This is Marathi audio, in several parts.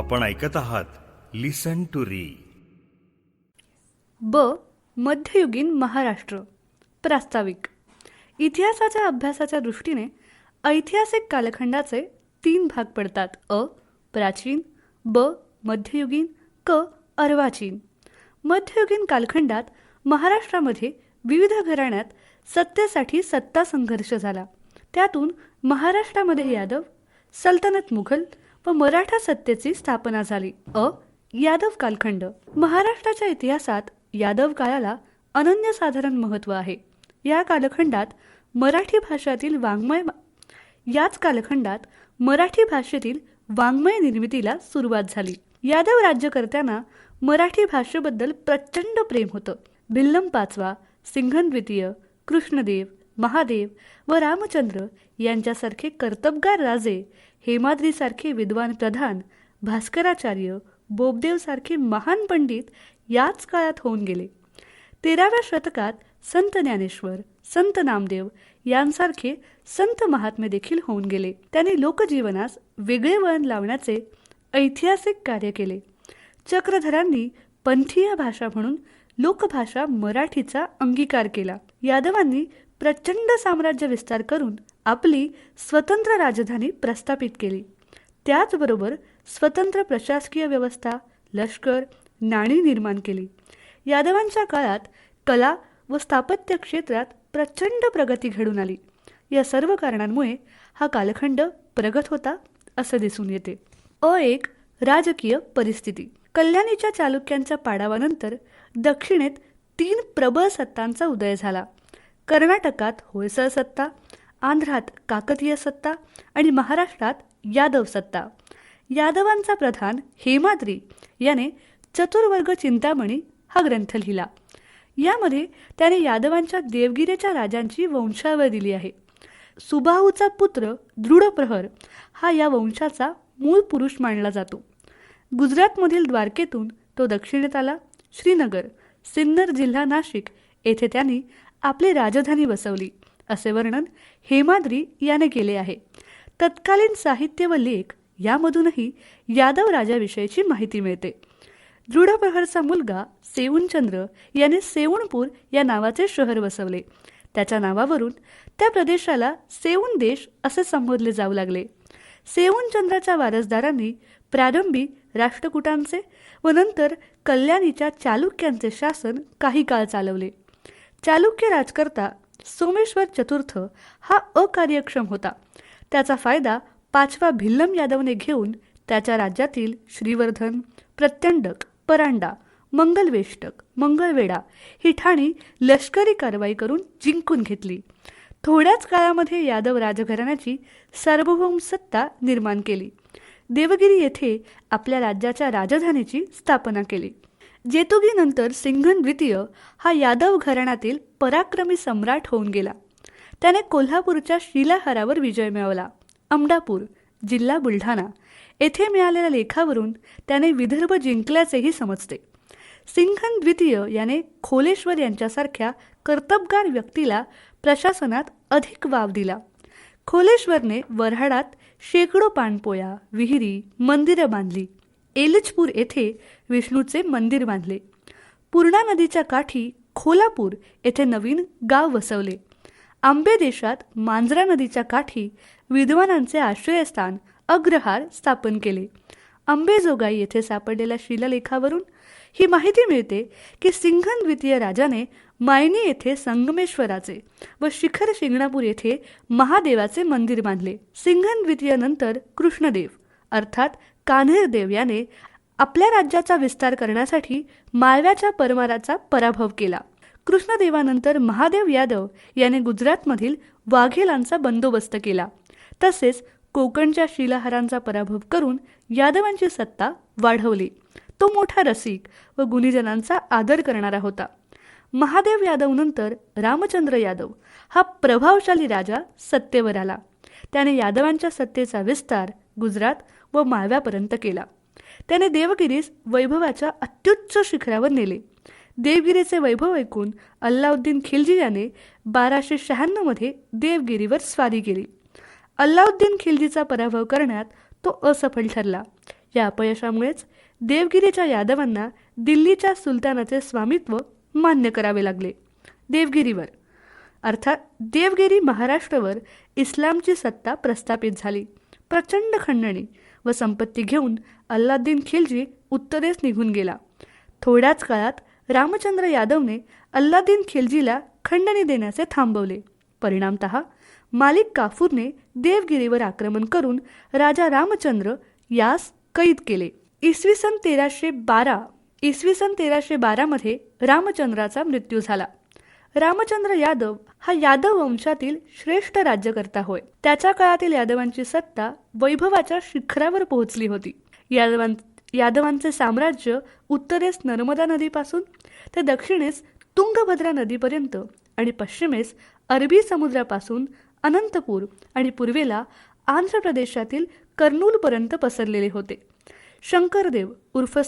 आपण ऐकत आहात लिसन टू री. ब. मध्ययुगीन महाराष्ट्र. प्रास्ताविक. इतिहासाच्या अभ्यासाच्या दृष्टीने ऐतिहासिक कालखंडाचे 3 भाग पडतात. अ. प्राचीन, ब. मध्ययुगीन, क. अर्वाचीन. मध्ययुगीन कालखंडात महाराष्ट्रामध्ये विविध घराण्यात सत्तेसाठी सत्ता संघर्ष झाला. त्यातून महाराष्ट्रामध्ये यादव, सल्तनत मुघल व मराठा सत्तेची स्थापना झाली. अ. यादव कालखंड. महाराष्ट्राच्या इतिहासात यादव काळाला अनन्यसाधारण महत्त्व आहे. याच कालखंडात मराठी भाषेतील वाङ्मय निर्मितीला सुरुवात झाली. यादव राज्यकर्त्यांना मराठी भाषेबद्दल प्रचंड प्रेम होतं. भिल्लम पाचवा, सिंघन द्वितीय, कृष्णदेव, महादेव व रामचंद्र यांच्यासारखे कर्तबगार राजे, हेमाद्रीसारखे विद्वान प्रधान, भास्कराचार्य, बोबदेवसारखे महान पंडित याच काळात होऊन गेले. 13व्या शतकात संत ज्ञानेश्वर, संत नामदेव यांसारखे संत महात्मे देखील होऊन गेले. त्यांनी लोकजीवनास वेगळे वळण लावण्याचे ऐतिहासिक कार्य केले. चक्रधरांनी पंथीय भाषा म्हणून लोकभाषा मराठीचा अंगीकार केला. यादवांनी प्रचंड साम्राज्य विस्तार करून आपली स्वतंत्र राजधानी प्रस्थापित केली. त्याचबरोबर स्वतंत्र प्रशासकीय व्यवस्था, लष्कर, नाणी निर्माण केली. यादवांच्या काळात कला व स्थापत्य क्षेत्रात प्रचंड प्रगती घडून आली. या सर्व कारणांमुळे हा कालखंड प्रगत होता असे दिसून येते. एक. राजकीय परिस्थिती. कल्याणीच्या चालुक्यांच्या पाडावानंतर दक्षिणेत 3 प्रबळ सत्तांचा उदय झाला. कर्नाटकात होयसळ सत्ता, आंध्रात काकतीय सत्ता आणि महाराष्ट्रात यादव सत्ता. यादवांचा प्रधान हेमाद्री याने चतुर्वर्ग चिंतामणी हा ग्रंथ लिहिला. यामध्ये त्याने यादवांच्या देवगिरीच्या राजांची वंशावळ दिली आहे. सुबाहूचा पुत्र दृढप्रहर हा या वंशाचा मूळ पुरुष मानला जातो. गुजरातमधील द्वारकेतून तो दक्षिणेत आला. श्रीनगर, सिन्नर जिल्हा नाशिक येथे त्यांनी आपली राजधानी बसवली असे वर्णन हेमाद्री याने केले आहे. तत्कालीन साहित्य व लेख यामधूनही यादव राजाविषयीची माहिती मिळते. दृढप्रहरचा मुलगा सेऊणचंद्र याने सेऊणपूर या नावाचे शहर बसवले. त्याच्या नावावरून त्या प्रदेशाला सेऊण देश असे संबोधले जाऊ लागले. सेऊणचंद्राच्या वारसदारांनी प्रारंभी राष्ट्रकूटांचे व नंतर कल्याणीच्या चालुक्यांचे शासन काही काळ चालवले. चालुक्य राजकर्ता सोमेश्वर चतुर्थ हा अकार्यक्षम होता. त्याचा फायदा 5वा भिल्लम यादवने घेऊन त्याच्या राज्यातील श्रीवर्धन, प्रत्यंडक, परांडा, मंगलवेष्टक, मंगळवेढा ही ठाणी लष्करी कारवाई करून जिंकून घेतली. थोड्याच काळामध्ये यादव राजघराण्याची सार्वभौम सत्ता निर्माण केली. देवगिरी येथे आपल्या राज्याच्या राजधानीची स्थापना केली. जेतुगीनंतर सिंघन द्वितीय हा यादव घराण्यातील पराक्रमी सम्राट होऊन गेला. त्याने कोल्हापूरच्या शिलाहारावर विजय मिळवला. अमडापूर, जिल्हा बुलढाणा येथे मिळालेल्या लेखावरून त्याने विदर्भ जिंकल्याचेही समजते. सिंघन द्वितीय याने खोलेश्वर यांच्यासारख्या कर्तबगार व्यक्तीला प्रशासनात अधिक वाव दिला. खोलेश्वरने वऱ्हाडात शेकडो पाणपोया, विहिरी, मंदिरं बांधली. एलचपूर येथे विष्णूचे मंदिर बांधले. पूर्णा नदीच्या काठी खोलापूर येथे नवीन गाव वसवले. आंबे देशात मांजरा नदीच्या काठी विद्वानांचे आश्रयस्थान अग्रहार स्थापन केले. अंबेजोगाई येथे सापडलेल्या शिलालेखावरून ही माहिती मिळते की सिंघन द्वितीय राजाने मायनी येथे संगमेश्वराचे व शिखर शिंगणापूर येथे महादेवाचे मंदिर बांधले. सिंघन द्वितीय नंतर कृष्णदेव अर्थात कान्हेरदेव याने आपल्या राज्याचा विस्तार करण्यासाठी माळव्याच्या परमाराचा पराभव केला. कृष्णदेवानंतर महादेव यादव याने गुजरातमधील वाघेलांचा बंदोबस्त केला. तसेच कोकणच्या शिलाहारांचा पराभव करून यादवांची सत्ता वाढवली. तो मोठा रसिक व गुणीजनांचा आदर करणारा होता. महादेव यादव नंतर रामचंद्र यादव हा प्रभावशाली राजा सत्तेवर आला. त्याने यादवांच्या सत्तेचा विस्तार गुजरात व माळव्यापर्यंत केला. त्याने देवगिरीस वैभवाच्या अत्युच्च शिखरावर नेले. देवगिरीचे वैभव ऐकून अल्लाउद्दीन खिलजी याने 1296 मध्ये देवगिरीवर स्वारी केली. अल्लाउद्दीन खिलजीचा पराभव करण्यात तो असफल ठरला. या अपयशामुळेच देवगिरीच्या यादवांना दिल्लीच्या सुलतानाचे स्वामित्व मान्य करावे लागले. देवगिरीवर अर्थात देवगिरी महाराष्ट्रावर इस्लामची सत्ता प्रस्थापित झाली. प्रचंड खंडणी व संपत्ती घेऊन अल्लाउद्दीन खिलजी उत्तरेस निघून गेला. थोड्याच काळात रामचंद्र यादवने अल्लाउद्दीन खिलजीला खंडणी देण्याचे थांबवले. परिणामतः मालिक काफूरने देवगिरीवर आक्रमण करून राजा रामचंद्र यास कैद केले. इसवी सन 1312 मध्ये रामचंद्राचा मृत्यू झाला. रामचंद्र यादव हा यादव वंशातील श्रेष्ठ राज्यकर्ता होय. त्याच्या काळातील यादवांची सत्ता वैभवाच्या शिखरावर पोहोचली होती. यादवांचे साम्राज्य उत्तरेस नर्मदा नदीपासून ते दक्षिणेस तुंगभद्रा नदीपर्यंत आणि पश्चिमेस अरबी समुद्रापासून अनंतपूर आणि पूर्वेला आंध्र प्रदेशातील कर्नूलपर्यंत पसरलेले होते. शंकरदेव उर्फ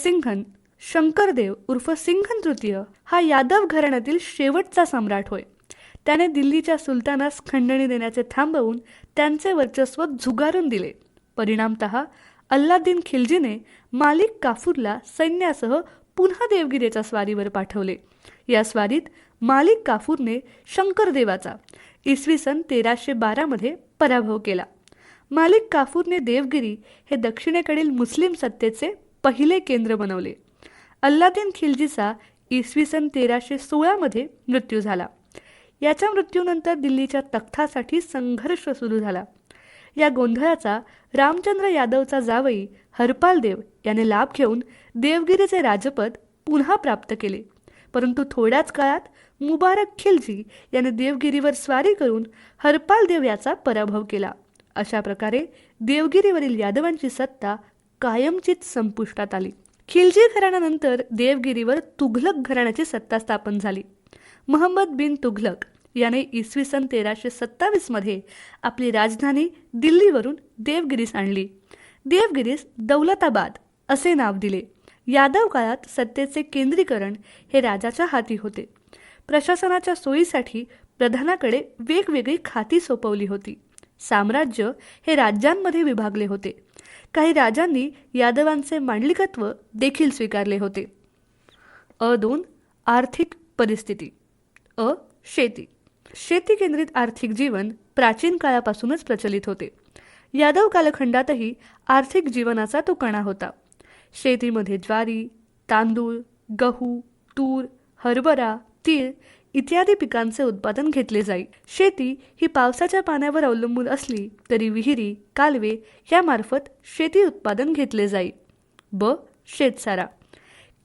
सिंघन तृतीय हा यादव घराण्यातील शेवटचा सम्राट होय. त्याने दिल्लीच्या सुलतानास खंडणी देण्याचे थांबवून त्यांचे वर्चस्व झुगारून दिले. परिणामतः अल्लाउद्दीन खिलजीने मालिक काफूरला सैन्यासह पुन्हा देवगिरीच्या स्वारीवर पाठवले. या स्वारीत मालिक काफूरने शंकरदेवाचा इसवी सन 1312 मध्ये पराभव केला. मालिक काफूरने देवगिरी हे दक्षिणेकडील मुस्लिम सत्तेचे पहिले केंद्र बनवले. अल्लाउद्दीन खिलजीचा इसवी सन 1316 मध्ये मृत्यू झाला. याच्या मृत्यूनंतर दिल्लीच्या तख्तासाठी संघर्ष सुरू झाला. या गोंधळाचा रामचंद्र यादवचा जावई हरपाल देव याने लाभ घेऊन देवगिरीचे राजपद पुन्हा प्राप्त केले. परंतु थोड्याच काळात मुबारक खिलजी याने देवगिरीवर स्वारी करून हरपाल देव याचा पराभव केला. अशा प्रकारे देवगिरीवरील यादवांची सत्ता कायमचीच संपुष्टात आली. खिलजी घराण्यानंतर देवगिरीवर तुघलक घराण्याची सत्ता स्थापन झाली. महम्मद बिन तुघलक याने इसवी सन 1327 मध्ये आपली राजधानी दिल्लीवरून देवगिरीस आणली. देवगिरीस दौलताबाद असे नाव दिले. यादव काळात सत्तेचे केंद्रीकरण हे राजाच्या हाती होते. प्रशासनाच्या सोयीसाठी प्रधानाकडे वेगवेगळी खाती सोपवली होती. साम्राज्य हे राज्यांमध्ये विभागले होते. काही राजांनी यादवांचे मांडलिकत्व देखील स्वीकारले होते. 2. आर्थिक परिस्थिती. शेती. शेती केंद्रित आर्थिक जीवन प्राचीन काळापासूनच प्रचलित होते. यादव कालखंडातही आर्थिक जीवनाचा तो कणा होता. शेतीमध्ये ज्वारी, तांदूळ, गहू, तूर, हरभरा, तीळ इत्यादी पिकांचे उत्पादन घेतले जाई. शेती ही पावसाच्या पाण्यावर अवलंबून असली तरी विहिरी, कालवे यामार्फत शेती उत्पादन घेतले जाई. शेतसारा.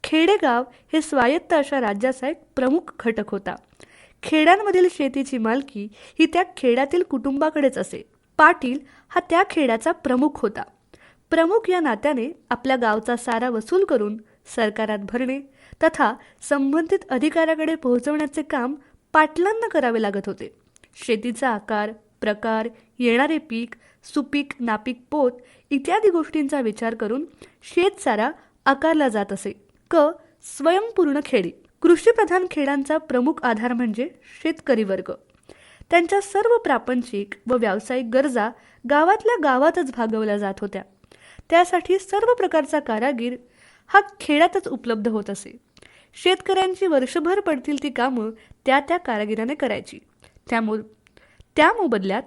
खेडेगाव हे स्वायत्त अशा राज्याचा एक प्रमुख घटक होता. खेड्यांमधील शेतीची मालकी ही त्या खेड्यातील कुटुंबाकडेच असे. पाटील हा त्या खेड्याचा प्रमुख होता. प्रमुख या नात्याने आपल्या गावचा सारा वसूल करून सरकारात भरणे तथा संबंधित अधिकाऱ्याकडे पोहोचवण्याचे काम पाटलांना करावे लागत होते. शेतीचा आकार, प्रकार, येणारे पीक, सुपीक नापीक पोत इत्यादी गोष्टींचा विचार करून शेतसारा आकारला जात असे. स्वयंपूर्ण खेडी. कृषीप्रधान खेड्यांचा प्रमुख आधार म्हणजे शेतकरी वर्ग. त्यांच्या सर्व प्रापंचिक व व्यावसायिक गरजा गावातल्या गावातच भागवल्या जात होत्या. त्यासाठी सर्व प्रकारचा कारागीर हा खेड्यातच उपलब्ध होत असे. शेतकऱ्यांची वर्षभर पडतील ती कामं त्या कारागिराने करायची. त्या मोबदल्यात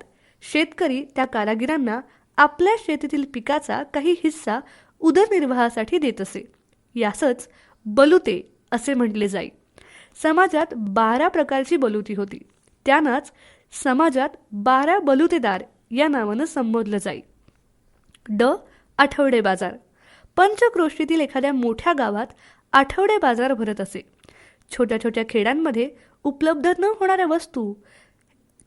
शेतकरी त्या कारागिरांना आपल्या शेतीतील पिकाचा काही हिस्सा उदरनिर्वाहासाठी देत असे. यासच बलुते असे म्हटले जाई. समाजात 12 प्रकारची बलुती होती. त्यांनाच समाजात 12 बलुतेदार या नावानं संबोधलं जाई. आठवडे बाजार. पंचक्रोशीतील एखाद्या मोठ्या गावात आठवडे बाजार भरत असे. छोट्या छोट्या खेड्यांमध्ये उपलब्ध न होणाऱ्या वस्तू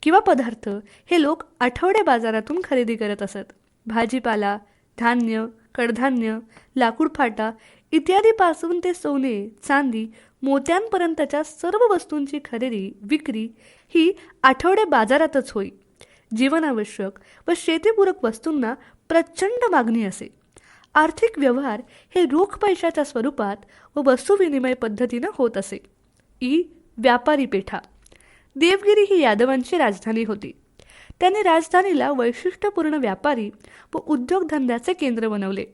किंवा पदार्थ हे लोक आठवडे बाजारातून खरेदी करत असत. भाजीपाला, धान्य, कडधान्य, लाकूड फाटा इत्यादीपासून ते सोने, चांदी, मोत्यांपर्यंतच्या सर्व वस्तूंची खरेदी विक्री ही आठवडे बाजारातच होई. जीवनावश्यक व शेतीपूरक वस्तूंना प्रचंड मागणी असे. आर्थिक व्यवहार हे रोख पैशाच्या स्वरूपात व वस्तुविनिमय पद्धतीनं होत असे. व्यापारी पेठा. देवगिरी ही यादवांची राजधानी होती. त्यांनी राजधानीला वैशिष्ट्यपूर्ण व्यापारी व उद्योगधंद्याचे केंद्र बनवले.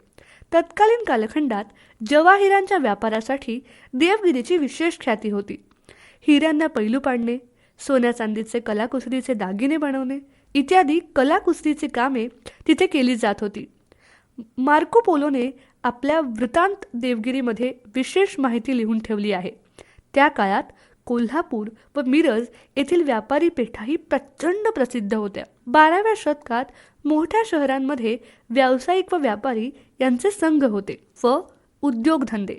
तत्कालीन कालखंडात जवाहिरांच्या व्यापारासाठी देवगिरीची विशेष ख्याती होती. हिऱ्यांना पैलू पाडणे, सोन्या चांदीचे कलाकुसरीचे दागिने बनवणे इत्यादी कलाकुसरीची कामे तिथे केली जात होती. मार्को पोलोने आपल्या वृत्तांत देवगिरीमध्ये विशेष माहिती लिहून ठेवली आहे. त्या काळात कोल्हापूर व मिरज येथील व्यापारी पेठाही प्रचंड प्रसिद्ध होत्या. 12व्या शतकात मोठ्या शहरांमध्ये व्यावसायिक व व्यापारी यांचे संघ होते व उद्योगधंदे.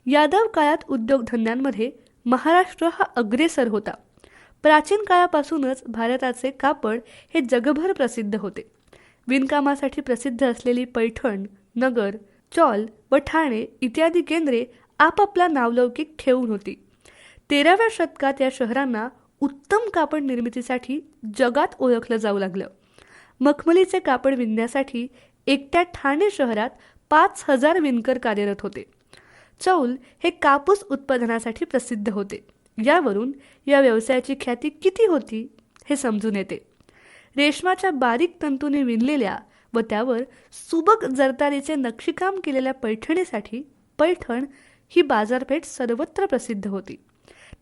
यादव काळात उद्योगधंद्यांमध्ये महाराष्ट्र हा अग्रेसर होता. प्राचीन काळापासूनच भारताचे कापड हे जगभर प्रसिद्ध होते. विणकामासाठी प्रसिद्ध असलेली पैठण, नगर, चौल व ठाणे इत्यादी केंद्रे आपापला नावलौकिक ठेवून होती. 13व्या शतकात या शहरांना उत्तम कापड निर्मितीसाठी जगात ओळखलं जाऊ लागलं. मखमलीचे कापड विणण्यासाठी एकट्या ठाणे शहरात 5000 विणकर कार्यरत होते. चौल हे कापूस उत्पादनासाठी प्रसिद्ध होते. यावरून या व्यवसायाची ख्याती किती होती हे समजून येते. रेशमाच्या बारीक तंतूने विणलेल्या व त्यावर सुबक जरतारीचे नक्षीकाम केलेल्या पैठणीसाठी पैठण ही बाजारपेठ सर्वत्र प्रसिद्ध होती.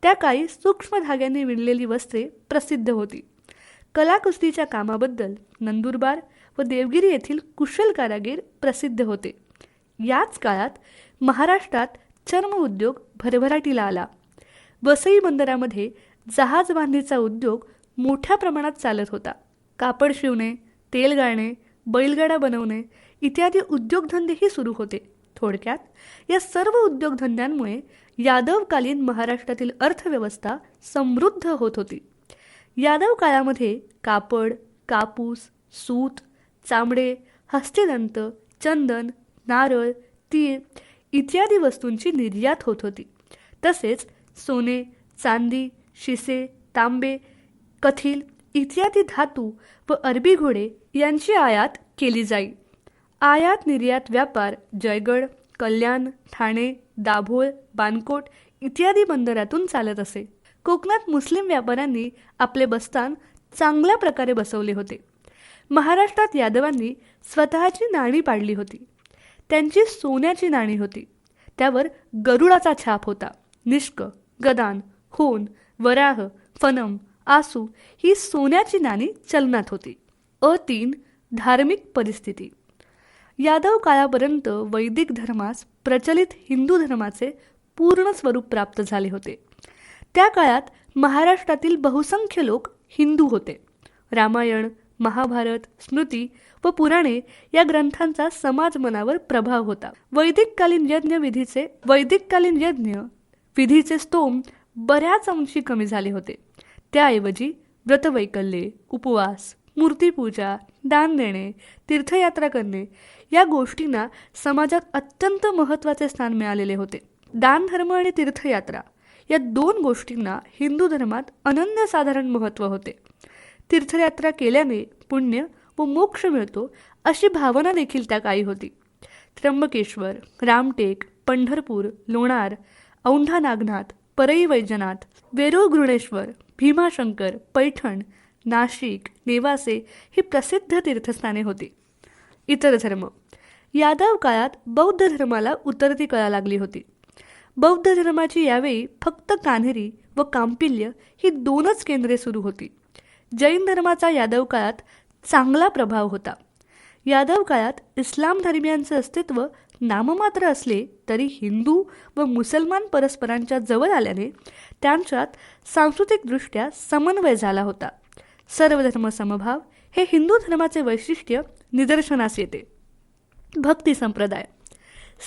त्या काळी सूक्ष्म धाग्यांनी विणलेली वस्त्रे प्रसिद्ध होती. कलाकुसरीच्या कामाबद्दल नंदुरबार व देवगिरी येथील कुशल कारागीर प्रसिद्ध होते. याच काळात महाराष्ट्रात चर्म उद्योग भरभराटीला आला. वसई बंदरामध्ये जहाज बांधणीचा उद्योग मोठ्या प्रमाणात चालत होता. कापड शिवणे, तेल गाळणे, बैलगाडा बनवणे इत्यादी उद्योगधंदेही सुरू होते. थोडक्यात या सर्व उद्योगधंद्यांमुळे यादवकालीन महाराष्ट्रातील अर्थव्यवस्था समृद्ध होत होती. यादव काळामध्ये कापड, कापूस, सूत, चामडे, हस्तिदंत, चंदन, नारळ, तीळ इत्यादी वस्तूंची निर्यात होत होती. तसेच सोने, चांदी, शिसे, तांबे, कथिल इत्यादी धातू व अरबी घोडे यांची आयात केली जाई. आयात निर्यात व्यापार जयगड, कल्याण, ठाणे, दाभोळ, बानकोट इत्यादी बंदरातून चालत असे. कोकणात मुस्लिम व्यापाऱ्यांनी आपले बस्तान चांगल्या प्रकारे बसवले होते. महाराष्ट्रात यादवांनी स्वतःची नाणी पाडली होती. त्यांची सोन्याची नाणी होती. त्यावर गरुडाचा छाप होता. निष्क, गदान, होन, वराह, फनम, आसू ही सोन्याची नाणी चलनात होती. 3 धार्मिक परिस्थिती. यादव काळापर्यंत वैदिक धर्मास प्रचलित हिंदू धर्माचे पूर्ण स्वरूप प्राप्त झाले होते. त्या काळात महाराष्ट्रातील बहुसंख्य लोक हिंदू होते. रामायण, महाभारत, स्मृती व पुराणे या ग्रंथांचा समाज मनावर प्रभाव होता. वैदिककालीन यज्ञ विधीचे स्तोम बऱ्याच अंशी कमी झाले होते. त्याऐवजी व्रतवैकल्ये, उपवास, मूर्तीपूजा, दान देणे, तीर्थयात्रा करणे या गोष्टींना समाजात अत्यंत महत्त्वाचे स्थान मिळालेले होते. दानधर्म आणि तीर्थयात्रा या 2 गोष्टींना हिंदू धर्मात अनन्यसाधारण महत्त्व होते. तीर्थयात्रा केल्याने पुण्य व मोक्ष मिळतो अशी भावना देखील त्या काळी होती. त्र्यंबकेश्वर, रामटेक, पंढरपूर, लोणार, औंढा नागनाथ, परई वैजनाथ, वेरूळ घृणेश्वर, भीमाशंकर, पैठण, नाशिक, नेवासे ही प्रसिद्ध तीर्थस्थाने होती. इतर धर्म. यादव काळात बौद्ध धर्माला उतरती कळा लागली होती. बौद्ध धर्माची यावेळी फक्त कान्हेरी व कांपिल्य ही 2च केंद्रे सुरू होती. जैन धर्माचा यादव काळात चांगला प्रभाव होता. यादव काळात इस्लाम धर्मियांचे अस्तित्व नाममात्र असले तरी हिंदू व मुसलमान परस्परांच्या जवळ आल्याने त्यांच्यात सांस्कृतिकदृष्ट्या समन्वय झाला होता. सर्वधर्म समभाव हे हिंदू धर्माचे वैशिष्ट्य निदर्शनास येते. भक्ती संप्रदाय.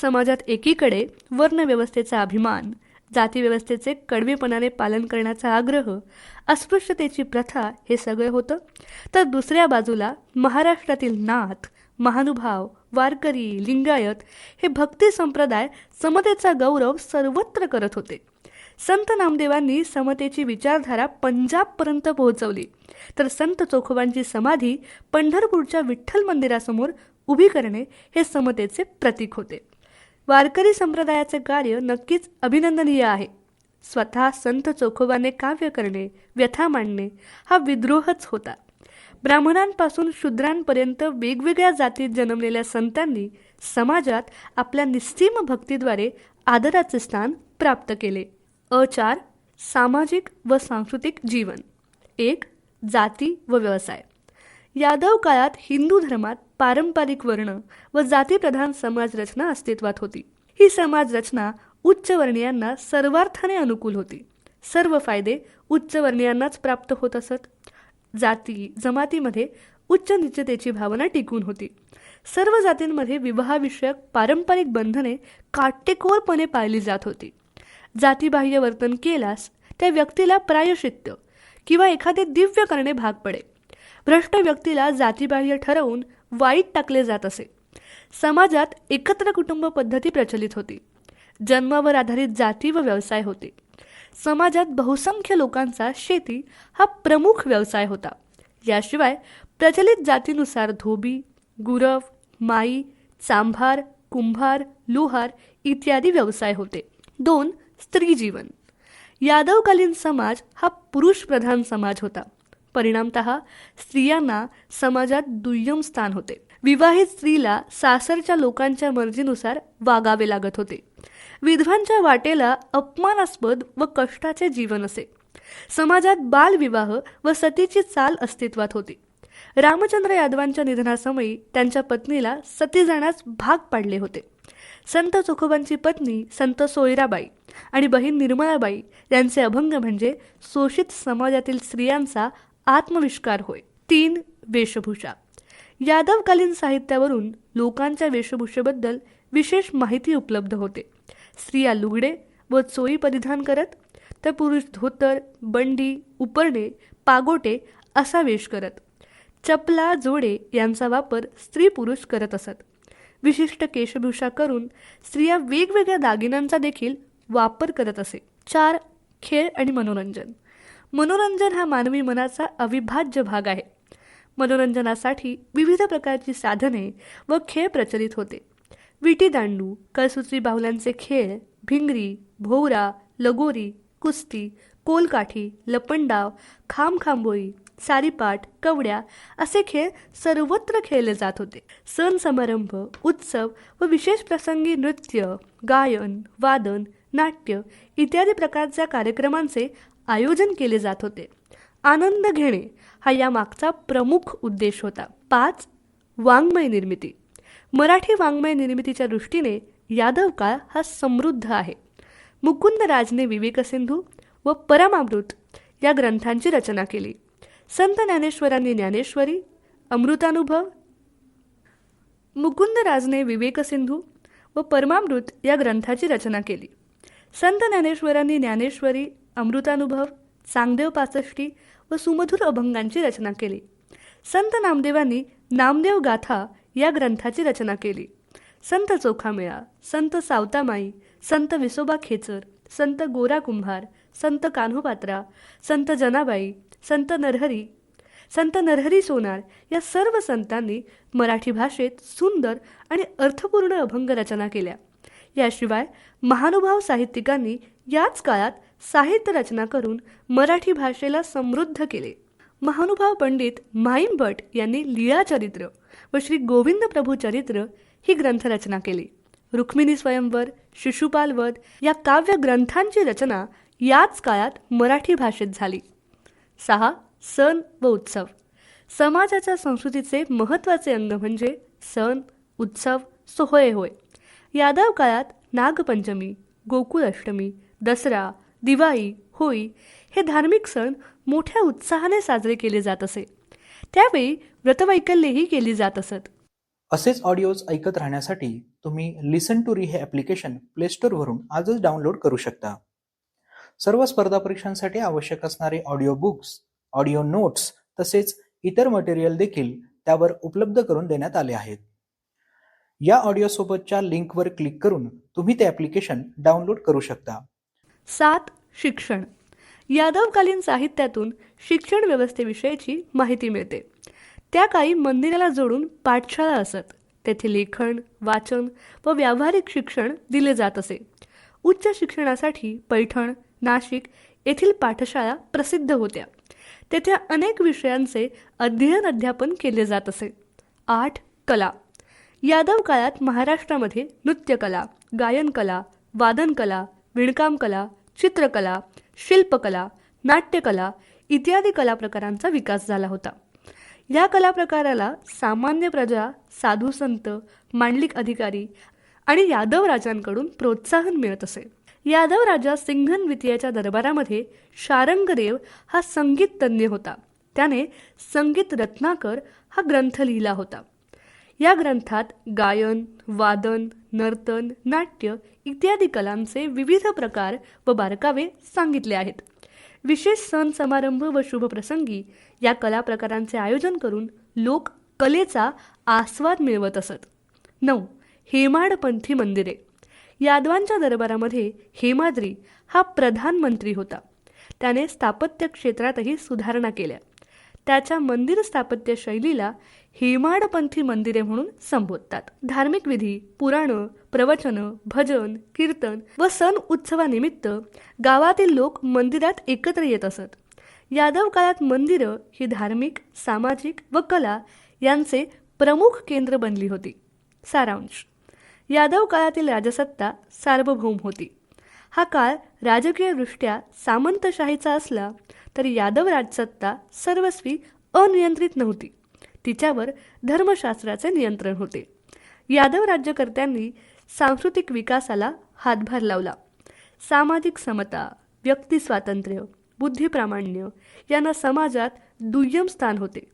समाजात एकीकडे वर्णव्यवस्थेचा अभिमान, जातीव्यवस्थेचे कडवेपणाने पालन करण्याचा आग्रह, अस्पृश्यतेची प्रथा हे सगळे होतं. तर दुसऱ्या बाजूला महाराष्ट्रातील नाथ, महानुभाव, वारकरी, लिंगायत हे भक्ती संप्रदाय समतेचा गौरव सर्वत्र करत होते. संत नामदेवांनी समतेची विचारधारा पंजाबपर्यंत पोहोचवली, तर संत चोखोबांची समाधी पंढरपूरच्या विठ्ठल मंदिरासमोर उभी करणे हे समतेचे प्रतीक होते. वारकरी संप्रदायाचे कार्य नक्कीच अभिनंदनीय आहे. स्वतः संत चोखोबाने काव्य करणे, व्यथा मांडणे हा विद्रोहच होता. ब्राह्मणांपासून शूद्रांपर्यंत वेगवेगळ्या जातीत जन्मलेल्या संतांनी समाजात आपल्या निस्सीम भक्तीद्वारे आदराचे स्थान प्राप्त केले. 4. सामाजिक व सांस्कृतिक जीवन. 1. जाती व व्यवसाय. यादव काळात हिंदू धर्मात पारंपरिक वर्ण व जातीप्रधान समाजरचना अस्तित्वात होती. ही समाजरचना उच्चवर्णीयांना सर्वार्थाने अनुकूल होती. सर्व फायदे उच्चवर्णीयांनाच प्राप्त होत असत. जाती जमातीमध्ये उच्च निचतेची भावना टिकून होती. सर्व जातींमध्ये विवाहाविषयक पारंपरिक बंधने काटेकोरपणे पाळली जात होती. जातीबाह्य वर्तन केल्यास त्या व्यक्तीला प्रायश्चित्त किंवा एखादे दिव्य करणे भाग पडे. भ्रष्ट व्यक्तीला जातीबाह्य ठरवून वाईट टाकले जात असे. समाजात एकत्र कुटुंब पद्धती प्रचलित होती. जन्मावर आधारित जाती व व्यवसाय होते. समाजात बहुसंख्य लोकांचा शेती हा प्रमुख व्यवसाय होता. याशिवाय प्रचलित जातीनुसार धोबी, गुरव, माई, चांभार, कुंभार, लोहार इत्यादी व्यवसाय होते. 2. स्त्री जीवन. यादवकालीन समाज हा पुरुषप्रधान समाज होता. परिणामतः स्त्रियांना समाजात दुय्यम स्थान होते. विवाहित स्त्रीला सासरच्या लोकांच्या मर्जीनुसार वागावे लागत होते. विधवांच्या वाटेला अपमानास्पद व कष्टाचे जीवन असे. समाजात बालविवाह व सतीची चाल अस्तित्वात होती. रामचंद्र यादवांच्या निधनासमयी त्यांच्या पत्नीला सती जाण्यास भाग पाडले होते. संत चोखोबांची पत्नी संत सोयराबाई आणि बहीण निर्मलाबाई यांचे अभंग म्हणजे शोषित समाजातील स्त्रियांचा आत्मविष्कार होय. 3. वेशभूषा. यादवकालीन साहित्यावरून लोकांच्या वेशभूषेबद्दल विशेष माहिती उपलब्ध होते. स्त्रिया लुगडे व चोळी परिधान करत, तर पुरुष धोतर, बंडी, उपरणे, पागोटे असा वेश करत. चपला, जोडे यांचा वापर स्त्री पुरुष करत असत. विशिष्ट केशभूषा करून स्त्रिया वेगवेगळ्या दागिन्यांचा देखील वापर करत असे. 4. खेळ आणि मनोरंजन. मनोरंजन हा मानवी मनाचा अविभाज्य भाग आहे. मनोरंजनासाठी विविध प्रकारची साधने व खेळ प्रचलित होते. विटीदांडू, कळसूत्री बाहुल्यांचे खेळ, भिंगरी, भोवरा, लगोरी, कुस्ती, कोलकाठी, लपंडाव, खांबोळी, सारीपाट, कवड्या असे खेळ सर्वत्र खेळले जात होते. सण समारंभ, उत्सव व विशेष प्रसंगी नृत्य, गायन, वादन, नाट्य इत्यादी प्रकारच्या कार्यक्रमांचे आयोजन केले जात होते. आनंद घेणे हा यामागचा प्रमुख उद्देश होता. 5. वाङ्मय निर्मिती. मराठी वाङ्मय निर्मितीच्या दृष्टीने यादव काळ हा समृद्ध आहे. मुकुंदराजने विवेकसिंधू व परमामृत या ग्रंथांची रचना केली. संत ज्ञानेश्वरांनी ज्ञानेश्वरी, अमृतानुभव. मुकुंदराजने विवेकसिंधू व परमामृत या ग्रंथाची रचना केली. संत ज्ञानेश्वरांनी ज्ञानेश्वरी, अमृतानुभव, चांगदेव पासष्टी व सुमधुर अभंगांची रचना केली. संत नामदेवांनी नामदेव गाथा या ग्रंथाची रचना केली. संत चोखामेळा, संत सावतामाई, संत विसोबा खेचर, संत गोरा कुंभार, संत कान्होपात्रा, संत जनाबाई, संत नरहरी सोनार या सर्व संतांनी मराठी भाषेत सुंदर आणि अर्थपूर्ण अभंग रचना केल्या. याशिवाय महानुभाव साहित्यिकांनी याच काळात साहित्य रचना करून मराठी भाषेला समृद्ध केले. महानुभाव पंडित म्हाईंभट यांनी लीळाचरित्र व श्री गोविंद प्रभू चरित्र ही ग्रंथरचना केली. रुक्मिणी स्वयंवर, शिशुपालवध या काव्य ग्रंथांची रचना याच काळात मराठी भाषेत झाली. 6. सण व उत्सव. समाजाच्या संस्कृतीचे महत्त्वाचे अंग म्हणजे सण, उत्सव, सोहळे होय. यादव काळात नागपंचमी, गोकुळ अष्टमी, दसरा, दिवाळी, होळी हे धार्मिक सण मोठ्या उत्साहाने साजरे केले जात असे. त्यावेळी व्रतवैकल्येही केली जात असत. असेच ऑडिओज ऐकत राहण्यासाठी तुम्ही लिसन टू री हे ॲप्लिकेशन प्ले स्टोअरवरून आजच डाउनलोड करू शकता. सर्व स्पर्धा परीक्षांसाठी आवश्यक असणारे ऑडिओ बुक्स, ऑडिओ नोट्स तसेच इतर मटेरियल देखील त्यावर उपलब्ध करून देण्यात आले आहेत. या ऑडिओसोबतच्या लिंकवर क्लिक करून तुम्ही ते ॲप्लिकेशन डाउनलोड करू शकता. 7. शिक्षण. यादवकालीन साहित्यातून शिक्षण व्यवस्थेविषयीची माहिती मिळते. त्या काळी मंदिराला जोडून पाठशाळा असत. तेथे लेखन, वाचन व व्यावहारिक शिक्षण दिले जात असे. उच्च शिक्षणासाठी पैठण, नाशिक येथील पाठशाळा प्रसिद्ध होत्या. तेथे अनेक विषयांचे अध्ययन अध्यापन केले जात असे. 8. कला. यादव काळात महाराष्ट्रामध्ये नृत्यकला, गायनकला, वादनकला, विणकाम कला, चित्रकला, शिल्पकला, नाट्यकला इत्यादी कला प्रकारांचा विकास झाला होता. या कला प्रकाराला सामान्य प्रजा, साधू संत, मांडलिक अधिकारी आणि यादव राजांकडून प्रोत्साहन मिळत असे. यादव राजा सिंघन द्वितीयाच्या दरबारामध्ये शारंगदेव हा संगीत तज्ञ होता. त्याने संगीत रत्नाकर हा ग्रंथ लिहिला होता. या ग्रंथात गायन, वादन, नर्तन, नाट्य इत्यादी कलांचे विविध प्रकार व बारकावे सांगितले आहेत. विशेष सण समारंभ व शुभप्रसंगी या कला प्रकारांचे आयोजन करून लोक कलेचा आस्वाद मिळवत असत. 9. हेमाडपंथी मंदिरे. यादवांच्या दरबारामध्ये हेमाद्री हा प्रधानमंत्री होता. त्याने स्थापत्य क्षेत्रातही सुधारणा केल्या. त्याच्या मंदिर स्थापत्य शैलीला हेमाडपंथी मंदिरे म्हणून संबोधतात. धार्मिक विधी, पुराणं, प्रवचनं, भजन, कीर्तन व सण उत्सवानिमित्त गावातील लोक मंदिरात एकत्र येत असत. यादव काळात मंदिरं ही धार्मिक, सामाजिक व कला यांचे प्रमुख केंद्र बनली होती. सारांश. यादव काळातील राजसत्ता सार्वभौम होती. हा काळ राजकीयदृष्ट्या सामंतशाहीचा असला तरी यादव राजसत्ता सर्वस्वी अनियंत्रित नव्हती. तिच्यावर धर्मशास्त्राचे नियंत्रण होते. यादव राज्यकर्त्यांनी सांस्कृतिक विकासाला हातभार लावला. सामाजिक समता, व्यक्ती स्वातंत्र्य, बुद्धिप्रामाण्य यांना समाजात दुय्यम स्थान होते.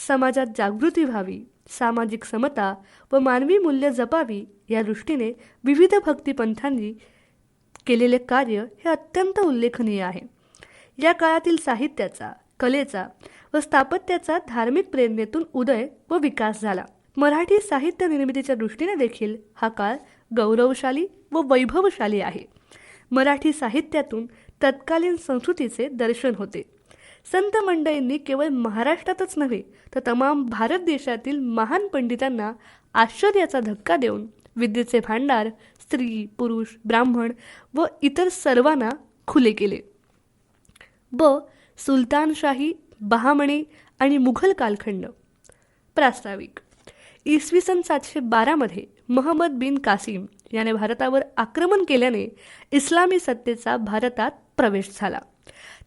समाजात जागृती व्हावी, सामाजिक समता व मानवी मूल्य जपावी या दृष्टीने विविध भक्तिपंथांनी केलेले कार्य हे अत्यंत उल्लेखनीय आहे. या काळातील साहित्याचा, कलेचा व स्थापत्याचा धार्मिक प्रेरणेतून उदय व विकास झाला. मराठी साहित्य निर्मितीच्या दृष्टीने देखील हा काळ गौरवशाली व वैभवशाली आहे. मराठी साहित्यातून तत्कालीन संस्कृतीचे दर्शन होते. संत मंडळींनी केवळ महाराष्ट्रातच नव्हे तर तमाम भारत देशातील महान पंडितांना आश्चर्याचा धक्का देऊन विद्येचे भांडार स्त्री, पुरुष, ब्राह्मण व इतर सर्वांना खुले केले. सुलतानशाही, बहामणी आणि मुघल कालखंड. प्रास्ताविक. इसवी सन 712 मध्ये महम्मद बिन कासिम याने भारतावर आक्रमण केल्याने इस्लामी सत्तेचा भारतात प्रवेश झाला.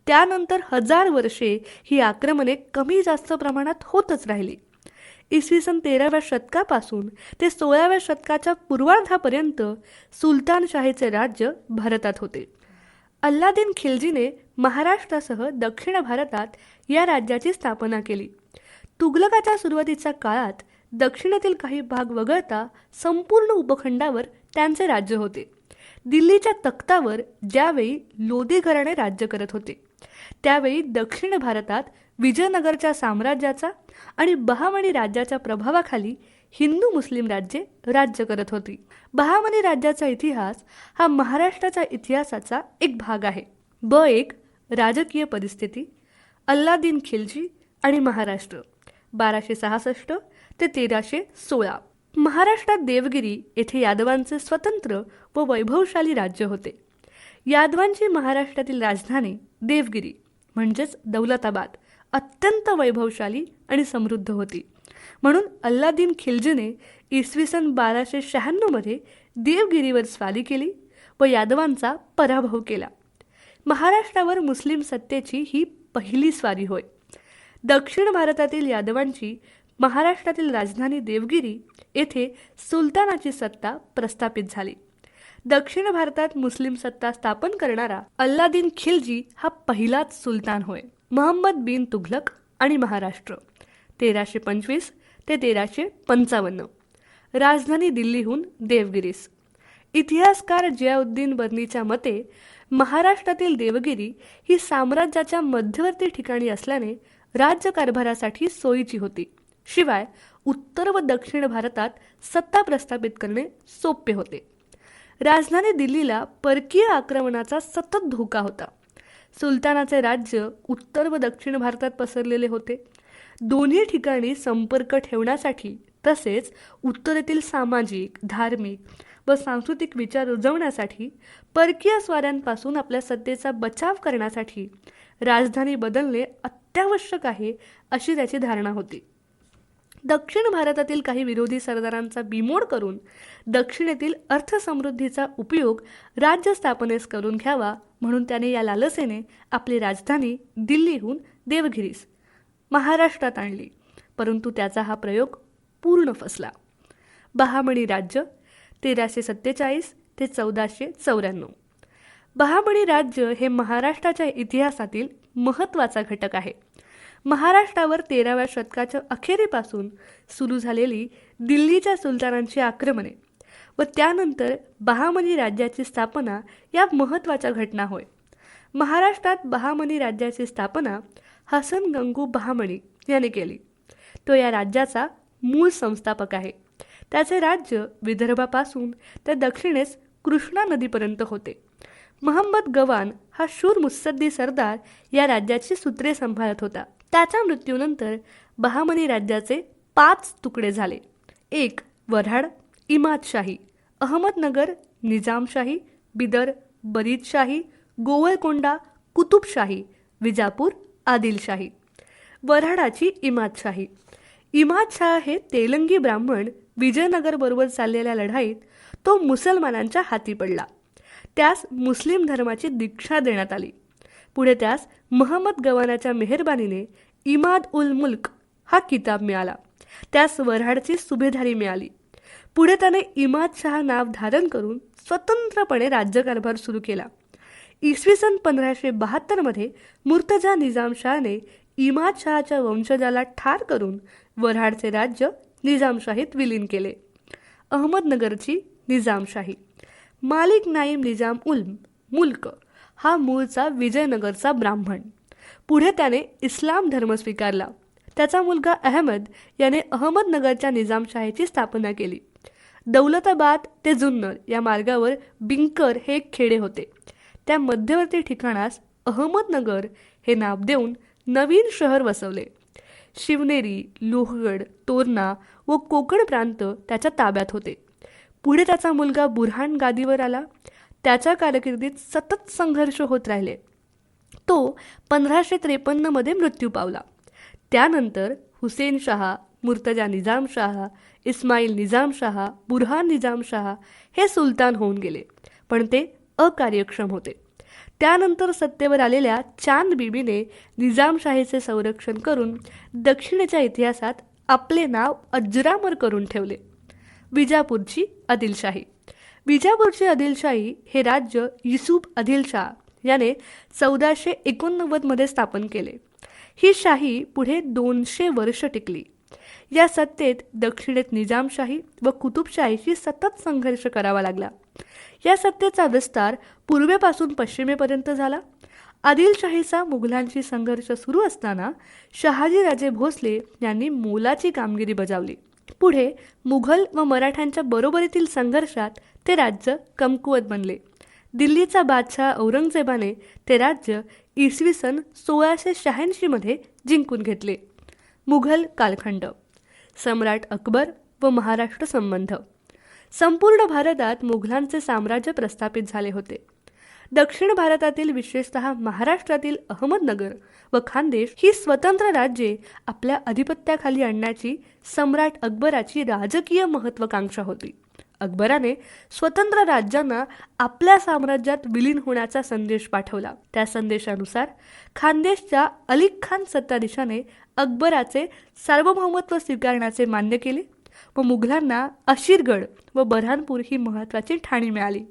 त्यानंतर 1000 वर्षे ही आक्रमणे कमी जास्त प्रमाणात होतच राहिली. इसवी सन 13व्या शतकापासून ते 16व्या शतकाच्या पूर्वार्धापर्यंत सुलतानशाहीचे राज्य भारतात होते. अल्लादीन खिल्जीने महाराष्ट्रासह दक्षिण भारतात या राज्याची स्थापना केली. तुघलकाच्या सुरुवातीच्या काळात दक्षिणेतील काही भाग वगळता संपूर्ण उपखंडावर त्यांचे राज्य होते. दिल्लीच्या तख्तावर ज्यावेळी लोधी घराणे राज्य करत होते त्यावेळी दक्षिण भारतात विजयनगरच्या साम्राज्याचा आणि बहामनी राज्याच्या प्रभावाखाली हिंदू मुस्लिम राज्ये राज्य करत होती. बहामनी राज्याचा इतिहास हा महाराष्ट्राच्या इतिहासाचा एक भाग आहे. 1. राजकीय परिस्थिती. अल्लादीन खिल्जी आणि महाराष्ट्र 1266 ते 1316. महाराष्ट्रात देवगिरी येथे यादवांचे स्वतंत्र व वैभवशाली राज्य होते. यादवांची महाराष्ट्रातील राजधानी देवगिरी म्हणजेच दौलताबाद अत्यंत वैभवशाली आणि समृद्ध होती. म्हणून अल्लादीन खिल्जीने इसवी सन 1296 मध्ये देवगिरीवर स्वारी केली व यादवांचा पराभव केला. महाराष्ट्रावर मुस्लिम सत्तेची ही पहिली स्वारी होय. दक्षिण भारतातील यादवांची महाराष्ट्रातील राजधानी देवगिरी येथे सुलतानाची सत्ता प्रस्थापित झाली. दक्षिण भारतात मुस्लिम सत्ता स्थापन करणारा अल्लादीन खिल्जी हा पहिलाच सुलतान होय. महम्मद बिन तुघलक आणि महाराष्ट्र 1325 ते 1355. राजधानी दिल्लीहून देवगिरीस. इतिहासकार जियाउद्दीन बर्नीच्या मते महाराष्ट्रातील देवगिरी ही साम्राज्याच्या मध्यवर्ती ठिकाणी असल्याने राज्यकारभारासाठी सोयीची होती. शिवाय उत्तर व दक्षिण भारतात सत्ता प्रस्थापित करणे सोपे होते. राजधानी दिल्लीला परकीय आक्रमणाचा सतत धोका होता. सुलतानाचे राज्य उत्तर व दक्षिण भारतात पसरलेले होते. दोन्ही ठिकाणी संपर्क ठेवण्यासाठी तसेच उत्तरेतील सामाजिक, धार्मिक व सांस्कृतिक विचार रुजवण्यासाठी परकीय स्वाऱ्यांपासून आपल्या सत्तेचा बचाव करण्यासाठी राजधानी बदलणे अत्यावश्यक आहे अशी त्याची धारणा होती. दक्षिण भारतातील काही विरोधी सरदारांचा बिमोड करून दक्षिणेतील अर्थसमृद्धीचा उपयोग राज्य स्थापनेस करून घ्यावा म्हणून त्याने या लालसेने आपली राजधानी दिल्लीहून देवगिरीस महाराष्ट्रात आणली. परंतु त्याचा हा प्रयोग पूर्ण फसला. बहामनी राज्य 1347 ते 1494. बहामनी राज्य हे महाराष्ट्राच्या इतिहासातील महत्त्वाचा घटक आहे. महाराष्ट्रावर 13व्या शतकाच्या अखेरीपासून सुरू झालेली दिल्लीच्या सुलतानांची आक्रमणे व त्यानंतर बहामनी राज्याची स्थापना या महत्त्वाच्या घटना होय. महाराष्ट्रात बहामनी राज्याची स्थापना हसन गंगू बहामनी याने केली. तो या राज्याचा मूळ संस्थापक आहे. त्याचे राज्य विदर्भापासून ते दक्षिणेस कृष्णा नदीपर्यंत होते. महम्मद गवान हा शूर मुत्सद्दी सरदार या राज्याची सूत्रे सांभाळत होता. त्याच्या मृत्यूनंतर बहामनी राज्याचे 5 तुकडे झाले. 1. वऱ्हाड इमादशाही, अहमदनगर निजामशाही, बिदर बरीदशाही, गोवळकोंडा कुतुबशाही, विजापूर आदिलशाही. वऱ्हाडाची इमादशाही. इमादशाह हे तेलंगी ब्राह्मण विजयनगरबरोबर चाललेल्या लढाईत तो मुसलमानांच्या हाती पडला. त्यास मुस्लिम धर्माची दीक्षा देण्यात आली. पुढे त्यास महम्मद गवानाच्या मेहरबानीने इमाद उल मुल्क हा किताब मिळाला. त्यास वऱ्हाडची सुभेदारी मिळाली. पुढे त्याने इमादशाह नाव धारण करून स्वतंत्रपणे राज्यकारभार सुरू केला. इसवी सन 1572 मुर्तजा निजामशाहने इमादशहाच्या वंशजाला ठार करून वऱ्हाडचे राज्य निजामशाहीत विलीन केले. अहमदनगरची निजामशाही. मालिक नाईम निजाम उल मुल्क हा मूळचा विजयनगरचा ब्राह्मण. पुढे त्याने इस्लाम धर्म स्वीकारला. त्याचा मुलगा अहमद याने अहमदनगरच्या निजामशाहीची स्थापना केली. दौलताबाद ते जुन्नर या मार्गावर बिंकर हे एक खेडे होते. त्या मध्यवर्ती ठिकाणास अहमदनगर हे नाव देऊन नवीन शहर वसवले. शिवनेरी, लोहगड, तोरणा व कोकण प्रांत त्याच्या ताब्यात होते. पुढे त्याचा मुलगा बुरहान गादीवर आला. त्याच्या कारकिर्दीत सतत संघर्ष होत राहिले. तो 1553 मृत्यू पावला. त्यानंतर हुसेन शाह, मुर्तजा निजामशाह, इस्माईल निजामशाह, बुरहान निजामशाह हे सुलतान होऊन गेले, पण ते अकार्यक्षम होते. त्यानंतर सत्तेवर आलेल्या चांद बीबीने निजामशाहीचे संरक्षण करून दक्षिणेच्या इतिहासात आपले नाव अजरामर करून ठेवले. विजापूरची आदिलशाही. विजापूरची आदिलशाही हे राज्य युसूफ आदिलशाह याने 1489 स्थापन केले. ही शाही पुढे 200 वर्ष टिकली. या सत्तेत दक्षिणेत निजामशाही व कुतुबशाहीशी सतत संघर्ष करावा लागला. या सत्तेचा विस्तार पूर्वेपासून पश्चिमेपर्यंत झाला. आदिलशाहीचा मुघलांशी संघर्ष सुरू असताना शहाजीराजे भोसले यांनी मोलाची कामगिरी बजावली. पुढे मुघल व मराठ्यांच्या बरोबरीतील संघर्षात ते राज्य कमकुवत बनले. दिल्लीचा बादशाह औरंगजेबाने ते राज्य इसवी सन 1686 जिंकून घेतले. मुघल कालखंड. सम्राट अकबर व महाराष्ट्र संबंध. संपूर्ण भारतात मुघलांचे साम्राज्य प्रस्थापित झाले होते. दक्षिण भारतातील विशेषतः महाराष्ट्रातील अहमदनगर व खानदेश ही स्वतंत्र राज्ये आपल्या अधिपत्याखाली आणण्याची सम्राट अकबराची राजकीय महत्त्वाकांक्षा होती. अकबराने स्वतंत्र राज्यांना आपल्या साम्राज्यात विलीन होण्याचा संदेश पाठवला. त्या संदेशानुसार खानदेशच्या अली खान सत्ताधीशाने अकबराचे सार्वभौमत्व स्वीकारण्याचे मान्य केले व मुघलांना अशीरगड व बऱ्हाणपूर ही महत्त्वाची ठाणी मिळाली.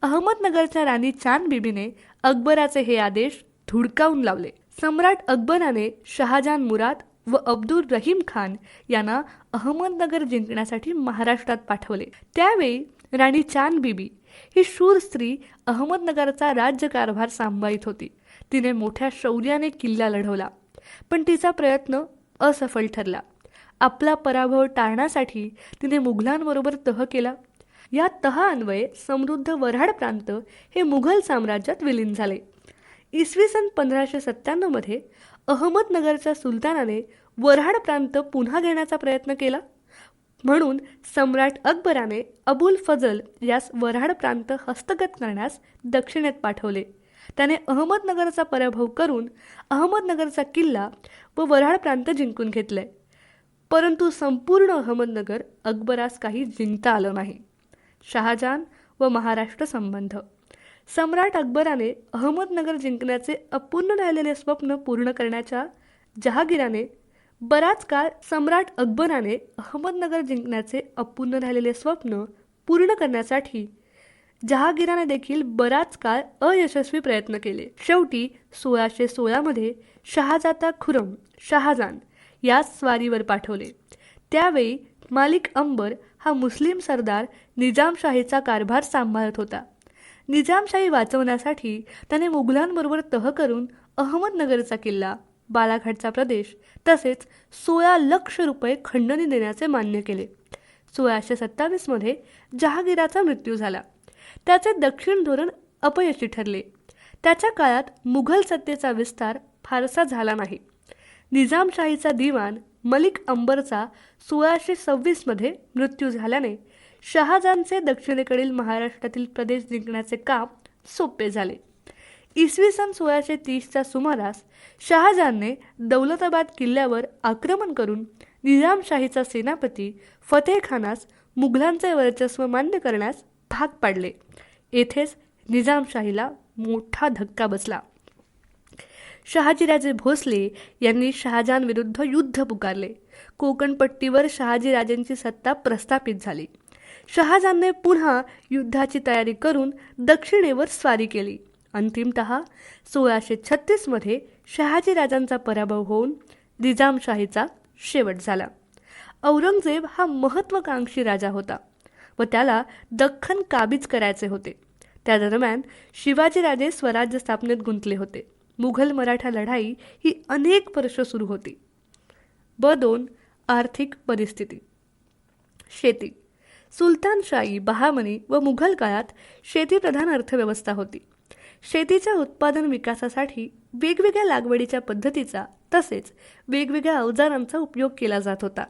अहमदनगरच्या राणी चांद बीबीने अकबराचे हे आदेश धुडकावून लावले. सम्राट अकबराने शहाजहान मुराद व अब्दुल रहीम खान यांना अहमदनगर जिंकण्यासाठी महाराष्ट्रात पाठवले. त्यावेळी राणी चांद बीबी ही शूर स्त्री अहमदनगरचा राज्यकारभार सांभाळत होती. तिने मोठ्या शौर्याने किल्ला लढवला, पण तिचा प्रयत्न असफल ठरला. आपला पराभव टाळण्यासाठी तिने मुघलांबरोबर तह केला. या तहाअन्वये समृद्ध वऱ्हाड प्रांत हे मुघल साम्राज्यात विलीन झाले. इसवी सन 1597 अहमदनगरच्या सुलतानाने वऱ्हाड प्रांत पुन्हा घेण्याचा प्रयत्न केला. म्हणून सम्राट अकबराने अबुल फजल यास वऱ्हाड प्रांत हस्तगत करण्यास दक्षिणेत पाठवले. त्याने अहमदनगरचा पराभव करून अहमदनगरचा किल्ला व वऱ्हाड प्रांत जिंकून घेतले. परंतु संपूर्ण अहमदनगर अकबरास काही जिंकता आलं नाही. शहाजहान व महाराष्ट्र संबंध. सम्राट अकबराने अहमदनगर जिंकण्याचे अपूर्ण राहिलेले स्वप्न पूर्ण करण्याच्या जहागीराने बराच काळ सम्राट अकबराने अहमदनगर जिंकण्याचे अपूर्ण राहिलेले स्वप्न पूर्ण करण्यासाठी जहागीराने देखील बराच काळ अयशस्वी प्रयत्न केले. शेवटी 1616 मध्ये शहाजादा खुरम शहाजहान यास स्वारीवर पाठवले. त्यावेळी मालिक अंबर हा मुस्लिम सरदार निजामशाहीचा कारभार सांभाळत होता. निजामशाही वाचवण्यासाठी त्याने मुघलांबरोबर तह करून अहमदनगरचा किल्ला, बालाघाटचा प्रदेश तसेच 16 लाख रुपये खंडणी देण्याचे मान्य केले. 1627 मध्ये जहागीराचा मृत्यू झाला. त्याचे दक्षिण धोरण अपयशी ठरले. त्याच्या काळात मुघल सत्तेचा विस्तार फारसा झाला नाही. निजामशाहीचा दिवाण मलिक अंबरचा 1626 मध्ये मृत्यू झाल्याने शहाजहानचे दक्षिणेकडील महाराष्ट्रातील प्रदेश जिंकण्याचे काम सोपे झाले. इसवी सन 1630च्या सुमारास शहाजहानने दौलताबाद किल्ल्यावर आक्रमण करून निजामशाहीचा सेनापती फतेहखानास मुघलांचे वर्चस्व मान्य करण्यास भाग पाडले. येथेच निजामशाहीला मोठा धक्का बसला. शहाजीराजे भोसले यांनी शहाजहान विरुद्ध युद्ध पुकारले. कोकणपट्टीवर शहाजीराजेंची सत्ता प्रस्थापित झाली. शहाजहानने पुन्हा युद्धाची तयारी करून दक्षिणेवर स्वारी केली. अंतिमतः 1636 मध्ये शहाजीराजांचा पराभव होऊन निजामशाहीचा शेवट झाला. औरंगजेब हा महत्त्वाकांक्षी राजा होता व त्याला दख्खन काबीज करायचे होते. त्या दरम्यान शिवाजीराजे स्वराज्य स्थापनेत गुंतले होते. मुघल मराठा लढाई ही अनेक वर्ष सुरू होती. 2. आर्थिक परिस्थिती. शेती. सुलतानशाही, बहामनी व मुघल काळात शेतीप्रधान अर्थव्यवस्था होती. शेतीच्या उत्पादन विकासासाठी वेगवेगळ्या लागवडीच्या पद्धतीचा तसेच वेगवेगळ्या अवजारांचा उपयोग केला जात होता.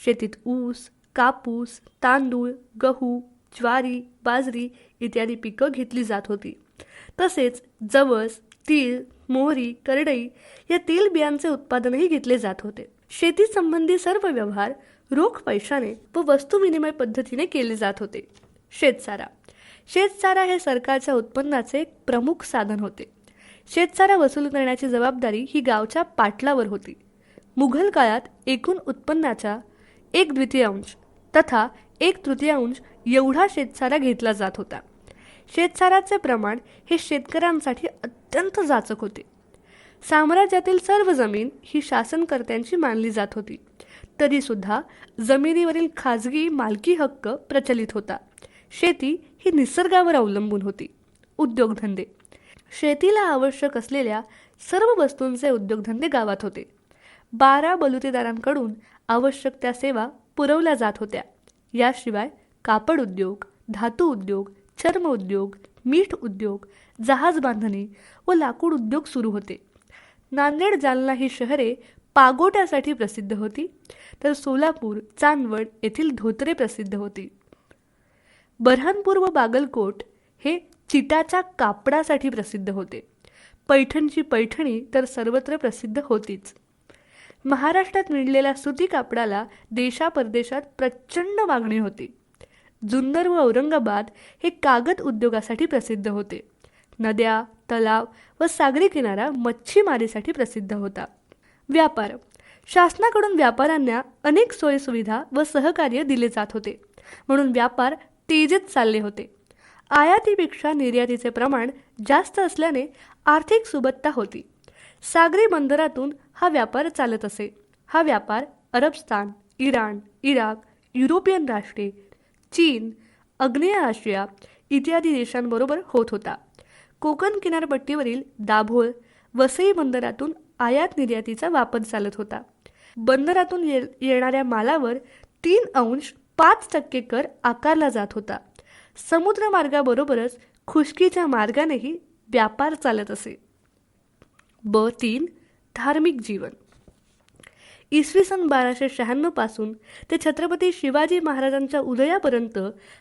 शेतीत ऊस, कापूस, तांदूळ, गहू, ज्वारी, बाजरी इत्यादी पिकं घेतली जात होती. तसेच जवस, तीळ, मोहरी, करडई या तेल बियांचे उत्पादनही घेतले जात होते. शेती संबंधी सर्व व्यवहार रोख पैशाने व वस्तू विनिमय पद्धतीने केले जात होते. शेतसारा. शेतसारा हे सरकारच्या उत्पन्नाचे एक प्रमुख साधन होते. शेतसारा वसूल करण्याची जबाबदारी ही गावच्या पाटलावर होती. मुघल काळात एकूण उत्पन्नाच्या 1/2 तथा 1/3 एवढा शेतसारा घेतला जात होता. शेतसाराचे प्रमाण हे शेतकऱ्यांसाठी अत्यंत जाचक होते. साम्राज्यातील सर्व जमीन ही शासनकर्त्यांची मानली जात होती. तरीसुद्धा जमिनीवरील खाजगी मालकी हक्क प्रचलित होता. शेती ही निसर्गावर अवलंबून होती. उद्योगधंदे. शेतीला आवश्यक असलेल्या सर्व वस्तूंचे उद्योगधंदे गावात होते. 12 बलुतेदारांकडून आवश्यक त्या सेवा पुरवल्या जात होत्या. याशिवाय कापड उद्योग, धातू उद्योग, चर्म उद्योग, मीठ उद्योग, जहाज बांधणी व लाकूड उद्योग सुरू होते. नांदेड, जालना ही शहरे पागोट्यासाठी प्रसिद्ध होती, तर सोलापूर, चांदवड येथील धोतरे प्रसिद्ध होती. बऱ्हाणपूर व बागलकोट हे चिटाच्या कापडासाठी प्रसिद्ध होते. पैठणची पैठणी तर सर्वत्र प्रसिद्ध होतीच. महाराष्ट्रात मिळलेल्या सुती कापडाला देशापरदेशात प्रचंड मागणी होती. जुन्नर व औरंगाबाद हे कागद उद्योगासाठी प्रसिद्ध होते. नद्या, तलाव व सागरी किनारा मच्छीमारीसाठी प्रसिद्ध होता. व्यापार. शासनाकडून व्यापाऱ्यांना अनेक सोयीसुविधा व सहकार्य दिले जात होते, म्हणून व्यापार तेजीत चालले होते. आयातीपेक्षा निर्यातीचे प्रमाण जास्त असल्याने आर्थिक सुबत्ता होती. सागरी बंदरातून हा व्यापार चालत असे. हा व्यापार अरबस्तान, इराण, इराक, युरोपियन राष्ट्रे, चीन, आग्नेय आशिया इत्यादी देशांबरोबर होत होता. कोकण किनारपट्टीवरील दाभोळ, वसई बंदरातून आयात निर्यातीचा वापर चालत होता. बंदरातून येणाऱ्या मालावर 3.5% कर आकारला जात होता. समुद्रमार्गाबरोबरच खुष्कीच्या मार्गानेही व्यापार चालत असे. 3. धार्मिक जीवन. इसवी सन 1296 पासून ते छत्रपती शिवाजी महाराजांच्या उदयापर्यंत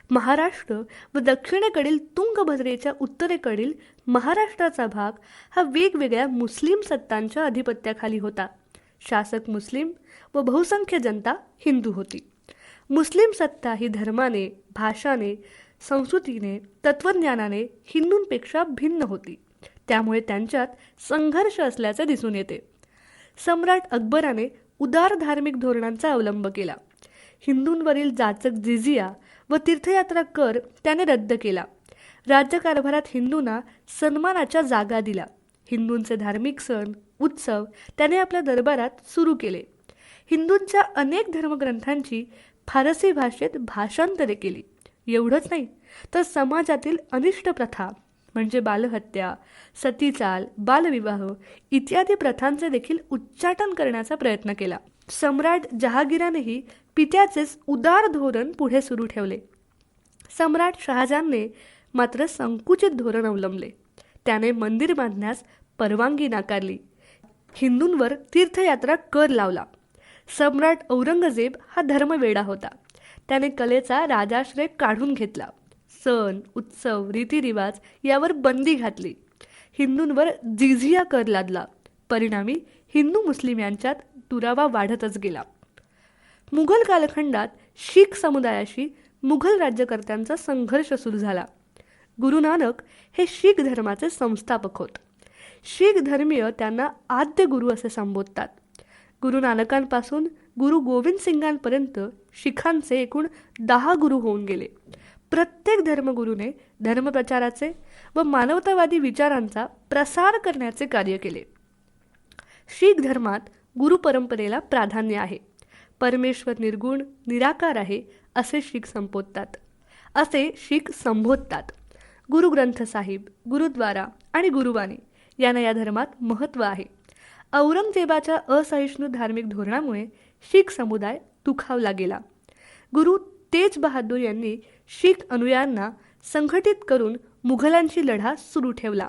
महाराष्ट्र व दक्षिणेकडील तुंगभद्रेच्या उत्तरेकडील महाराष्ट्राचा भाग हा वेगवेगळ्या मुस्लिम सत्तांच्या अधिपत्याखाली होता. शासक मुस्लिम व बहुसंख्य जनता हिंदू होती. मुस्लिम सत्ता ही धर्माने, भाषाने, संस्कृतीने, तत्त्वज्ञानाने हिंदूंपेक्षा भिन्न होती. त्यामुळे त्यांच्यात संघर्ष असल्याचे दिसून येते. सम्राट अकबराने उदार धार्मिक धोरणांचा अवलंब केला. हिंदूंवरील जाचक जिझिया व तीर्थयात्रा कर त्याने रद्द केला. राज्यकारभारात हिंदूंना सन्मानाच्या जागा दिल्या. हिंदूंचे धार्मिक सण, उत्सव त्याने आपल्या दरबारात सुरू केले. हिंदूंच्या अनेक धर्मग्रंथांची फारसी भाषेत भाषांतरे केली. एवढंच नाही तर समाजातील अनिष्ट प्रथा म्हणजे बालहत्या, सतीचाल, बालविवाह इत्यादी प्रथांचे देखील उच्चाटन करण्याचा प्रयत्न केला. सम्राट जहागीरानेही पित्याचेच उदार धोरण पुढे सुरू ठेवले. सम्राट शहाजहानने मात्र संकुचित धोरण अवलंबले. त्याने मंदिर बांधण्यास परवानगी नाकारली. हिंदूंवर तीर्थयात्रा कर लावला. सम्राट औरंगजेब हा धर्मवेडा होता. त्याने कलेचा राजाश्रय काढून घेतला. सण, उत्सव, रीतिरिवाज यावर बंदी घातली. हिंदूंवर जिझिया कर लादला. परिणामी हिंदू मुस्लिम यांच्यात दुरावा वाढतच गेला. मुघल कालखंडात शीख समुदायाशी मुघल राज्यकर्त्यांचा संघर्ष सुरू झाला. गुरु नानक हे शीख धर्माचे संस्थापक होत. शीख धर्मीय त्यांना आद्य गुरु असे संबोधतात. गुरु नानकांपासून गुरु गोविंद सिंगांपर्यंत शीखांचे एकूण 10 गुरु होऊन गेले. प्रत्येक धर्मगुरूने धर्मप्रचाराचे व मानवतावादी विचारांचा प्रसार करण्याचे कार्य केले. शीख धर्मात गुरु परंपरेला प्राधान्य आहे. परमेश्वर निर्गुण, निराकार आहे असे शीख संबोधतात. गुरु ग्रंथ साहिब, गुरुद्वारा आणि गुरुवाणी यांना या धर्मात महत्त्व आहे. औरंगजेबाच्या असहिष्णू धार्मिक धोरणामुळे शीख समुदाय दुखावला गेला. गुरु तेज बहादूर यांनी शीख अनुयायांना संघटित करून मुघलांशी लढा सुरू ठेवला.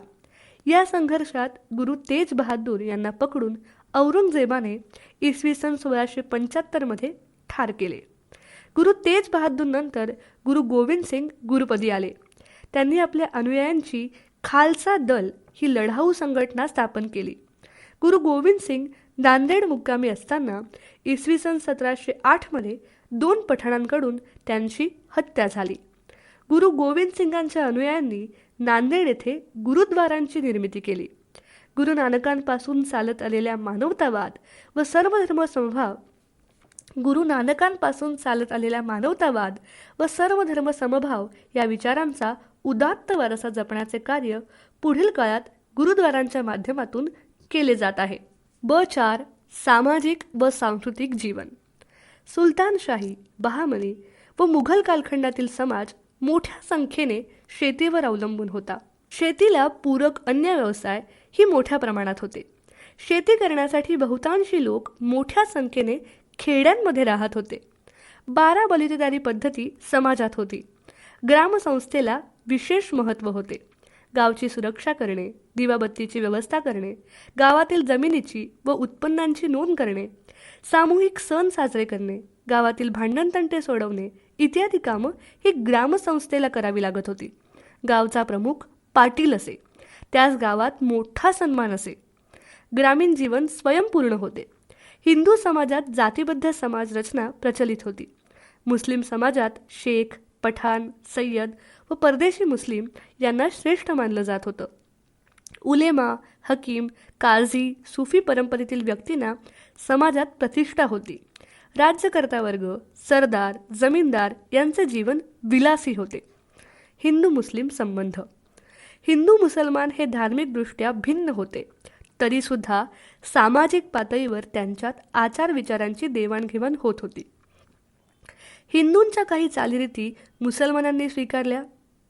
या संघर्षात गुरु तेज बहादूर यांना पकडून औरंगजेबाने इसवी सन 1675 ठार केले. गुरु तेज बहादूर नंतर गुरु गोविंद सिंग गुरुपदी आले. त्यांनी आपल्या अनुयायांची खालसा दल ही लढाऊ संघटना स्थापन केली. गुरु गोविंद सिंग नांदेड मुक्कामी असताना इसवी सन 1708 2 पठाणांकडून त्यांची हत्या झाली. गुरु गोविंद सिंगांच्या अनुयायांनी नांदेड येथे गुरुद्वारांची निर्मिती केली. गुरु नानकांपासून चालत आलेल्या मानवतावाद व सर्वधर्म समभाव या विचारांचा उदात्त वारसा जपण्याचे कार्य पुढील काळात गुरुद्वारांच्या माध्यमातून केले जात आहे. ब4 सामाजिक व सांस्कृतिक जीवन. सुलतानशाही, बहामनी व मुघल कालखंडातील समाज मोठ्या संख्येने शेतीवर अवलंबून होता. शेतीला पूरक अन्य व्यवसाय ही मोठ्या प्रमाणात होते. शेती करण्यासाठी बहुतांशी लोक मोठ्या संख्येने खेड्यांमध्ये राहत होते. 12 बलुतेदारी पद्धती समाजात होती. ग्रामसंस्थेला विशेष महत्त्व होते. गावची सुरक्षा करणे, दिवाबत्तीची व्यवस्था करणे, गावातील जमिनीची व उत्पन्नांची नोंद करणे, सामूहिक सण साजरे करणे, गावातील भांडणतंटे सोडवणे इत्यादी कामं ही ग्रामसंस्थेला करावी लागत होती. गावचा प्रमुख पाटील असे. त्यास गावात मोठा सन्मान असे. ग्रामीण जीवन स्वयंपूर्ण होते. हिंदू समाजात जातीबद्ध समाज रचना प्रचलित होती. मुस्लिम समाजात शेख, पठाण, सय्यद व परदेशी मुस्लिम यांना श्रेष्ठ मानलं जात होतं. उलेमा, हकीम, काझी, सुफी परंपरेतील व्यक्तींना समाजात प्रतिष्ठा होती. राज्यकर्ता वर्ग, सरदार, जमीनदार यांचे जीवन विलासी होते. हिंदू मुस्लिम संबंध. हिंदू मुसलमान हे धार्मिकदृष्ट्या भिन्न होते, तरीसुद्धा सामाजिक पातळीवर त्यांच्यात आचारविचारांची देवाणघेवाण होत होती. हिंदूंच्या काही चालीरीती मुसलमानांनी स्वीकारल्या.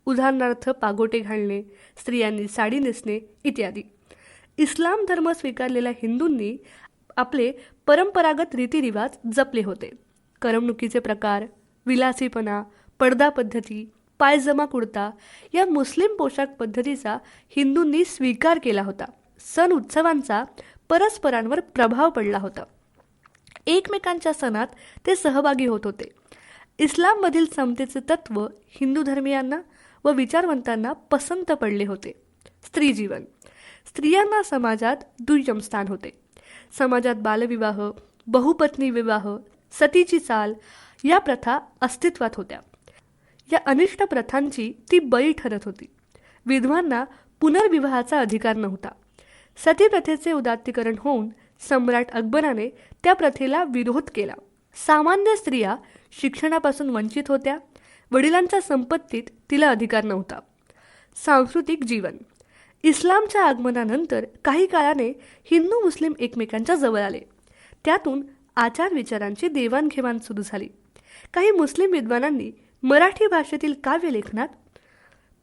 उदाहरणार्थ पागोटे घालणे, स्त्रियांनी साडी नेसणे इत्यादी. इस्लाम धर्म स्वीकारलेल्या हिंदूंनी आपले परंपरागत रीतिरिवाज जपले होते. करमणुकीचे प्रकार, विलासीपणा, पडदा पद्धती, पायजमा कुर्ता या मुस्लिम पोशाख पद्धतीचा हिंदूंनी स्वीकार केला होता. सण उत्सवांचा परस्परांवर प्रभाव पडला होता. एकमेकांच्या सणात ते सहभागी होत होते. इस्लाममधील समतेचे तत्त्व हिंदू धर्मीयांना व विचारवंतांना पसंत पडले होते. स्त्री जीवन. स्त्रियांना समाजात दुय्यम स्थान होते. समाजात बालविवाह, बहुपत्नी विवाह, सतीची चाल या प्रथा अस्तित्वात होत्या. या अनिष्ट प्रथांची ती बळी ठरत होती. विधवांना पुनर्विवाहाचा अधिकार नव्हता. सती प्रथेचे उदात्तीकरण होऊन सम्राट अकबराने त्या प्रथेला विरोध केला. सामान्य स्त्रिया शिक्षणापासून वंचित होत्या. वडिलांच्या संपत्तीत तिला अधिकार नव्हता. सांस्कृतिक जीवन. इस्लामच्या आगमनानंतर काही काळाने हिंदू मुस्लिम एकमेकांच्या जवळ आले. त्यातून आचारविचारांची देवाणघेवाण सुरू झाली. काही मुस्लिम विद्वानांनी मराठी भाषेतील काव्यलेखनात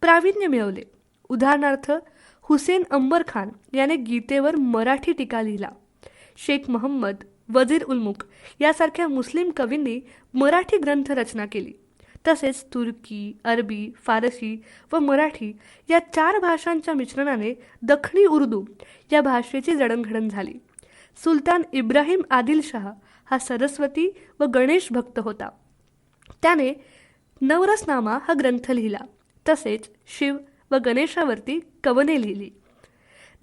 प्रावीण्य मिळवले. उदाहरणार्थ हुसेन अंबर खान याने गीतेवर मराठी टीका लिहिला. शेख मोहम्मद, वजीर उल मुल्क यासारख्या मुस्लिम कवींनी मराठी ग्रंथ रचना केली. तसेच तुर्की, अरबी, फारसी व मराठी या 4 भाषांच्या मिश्रणाने दखनी उर्दू या भाषेची जडणघडण झाली. सुलतान इब्राहिम आदिलशाह हा सरस्वती व गणेश भक्त होता. त्याने नवरसनामा हा ग्रंथ लिहिला. तसेच शिव व गणेशावरती कवने लिहिली.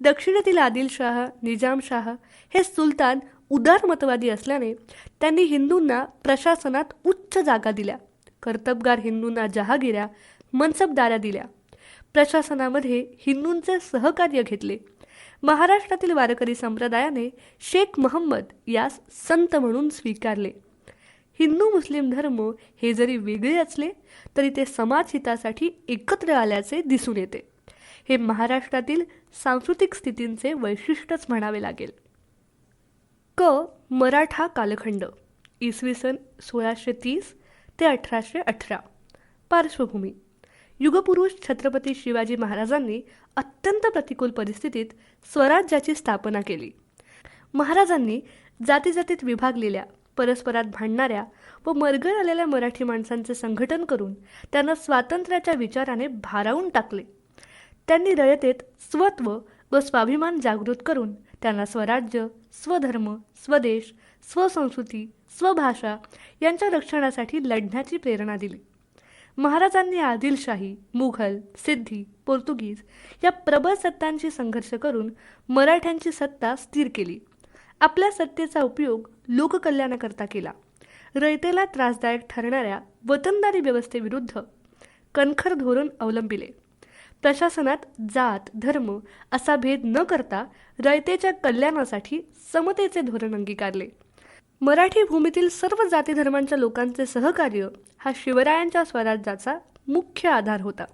दक्षिणेतील आदिलशाह, निजामशाह हे सुलतान उदारमतवादी असल्याने त्यांनी हिंदूंना प्रशासनात उच्च जागा दिल्या. कर्तबगार हिंदूंना जहागिऱ्या, मनसबदाऱ्या दिल्या. प्रशासनामध्ये हिंदूंचे सहकार्य घेतले. महाराष्ट्रातील वारकरी संप्रदायाने शेख मोहम्मद यास संत म्हणून स्वीकारले. हिंदू मुस्लिम धर्म हे जरी वेगळे असले तरी ते समाजहितासाठी एकत्र आल्याचे दिसून येते. हे महाराष्ट्रातील सांस्कृतिक स्थितींचे वैशिष्ट्यच म्हणावे लागेल. मराठा कालखंड इसवी सन 1630 ते 1818. पार्श्वभूमी. युगपुरुष छत्रपती शिवाजी महाराजांनी अत्यंत प्रतिकूल परिस्थितीत स्वराज्याची स्थापना केली. महाराजांनी जातीजातीत विभागलेल्या, परस्परात भांडणाऱ्या व मरगळ आलेल्या मराठी माणसांचे संघटन करून त्यांना स्वातंत्र्याच्या विचाराने भारावून टाकले. त्यांनी रयतेत स्वत्व व स्वाभिमान जागृत करून त्यांना स्वराज्य, स्वधर्म, स्वदेश, स्वसंस्कृती, स्वभाषा यांच्या रक्षणासाठी लढण्याची प्रेरणा दिली. महाराजांनी आदिलशाही, मुघल, सिद्धी, पोर्तुगीज या प्रबळ सत्तांशी संघर्ष करून मराठ्यांची सत्ता स्थिर केली. आपल्या सत्तेचा उपयोग लोककल्याणाकरता केला. रयतेला त्रासदायक ठरणाऱ्या वतनदारी व्यवस्थेविरुद्ध कणखर धोरण अवलंबिले. प्रशासनात जात, धर्म असा भेद न करता रयतेच्या कल्याणासाठी समतेचे धोरण अंगीकारले. मराठी भूमीतील सर्व जाती धर्मांच्या लोकांचे सहकार्य हा शिवरायांच्या स्वराज्याचा मुख्य आधार होता.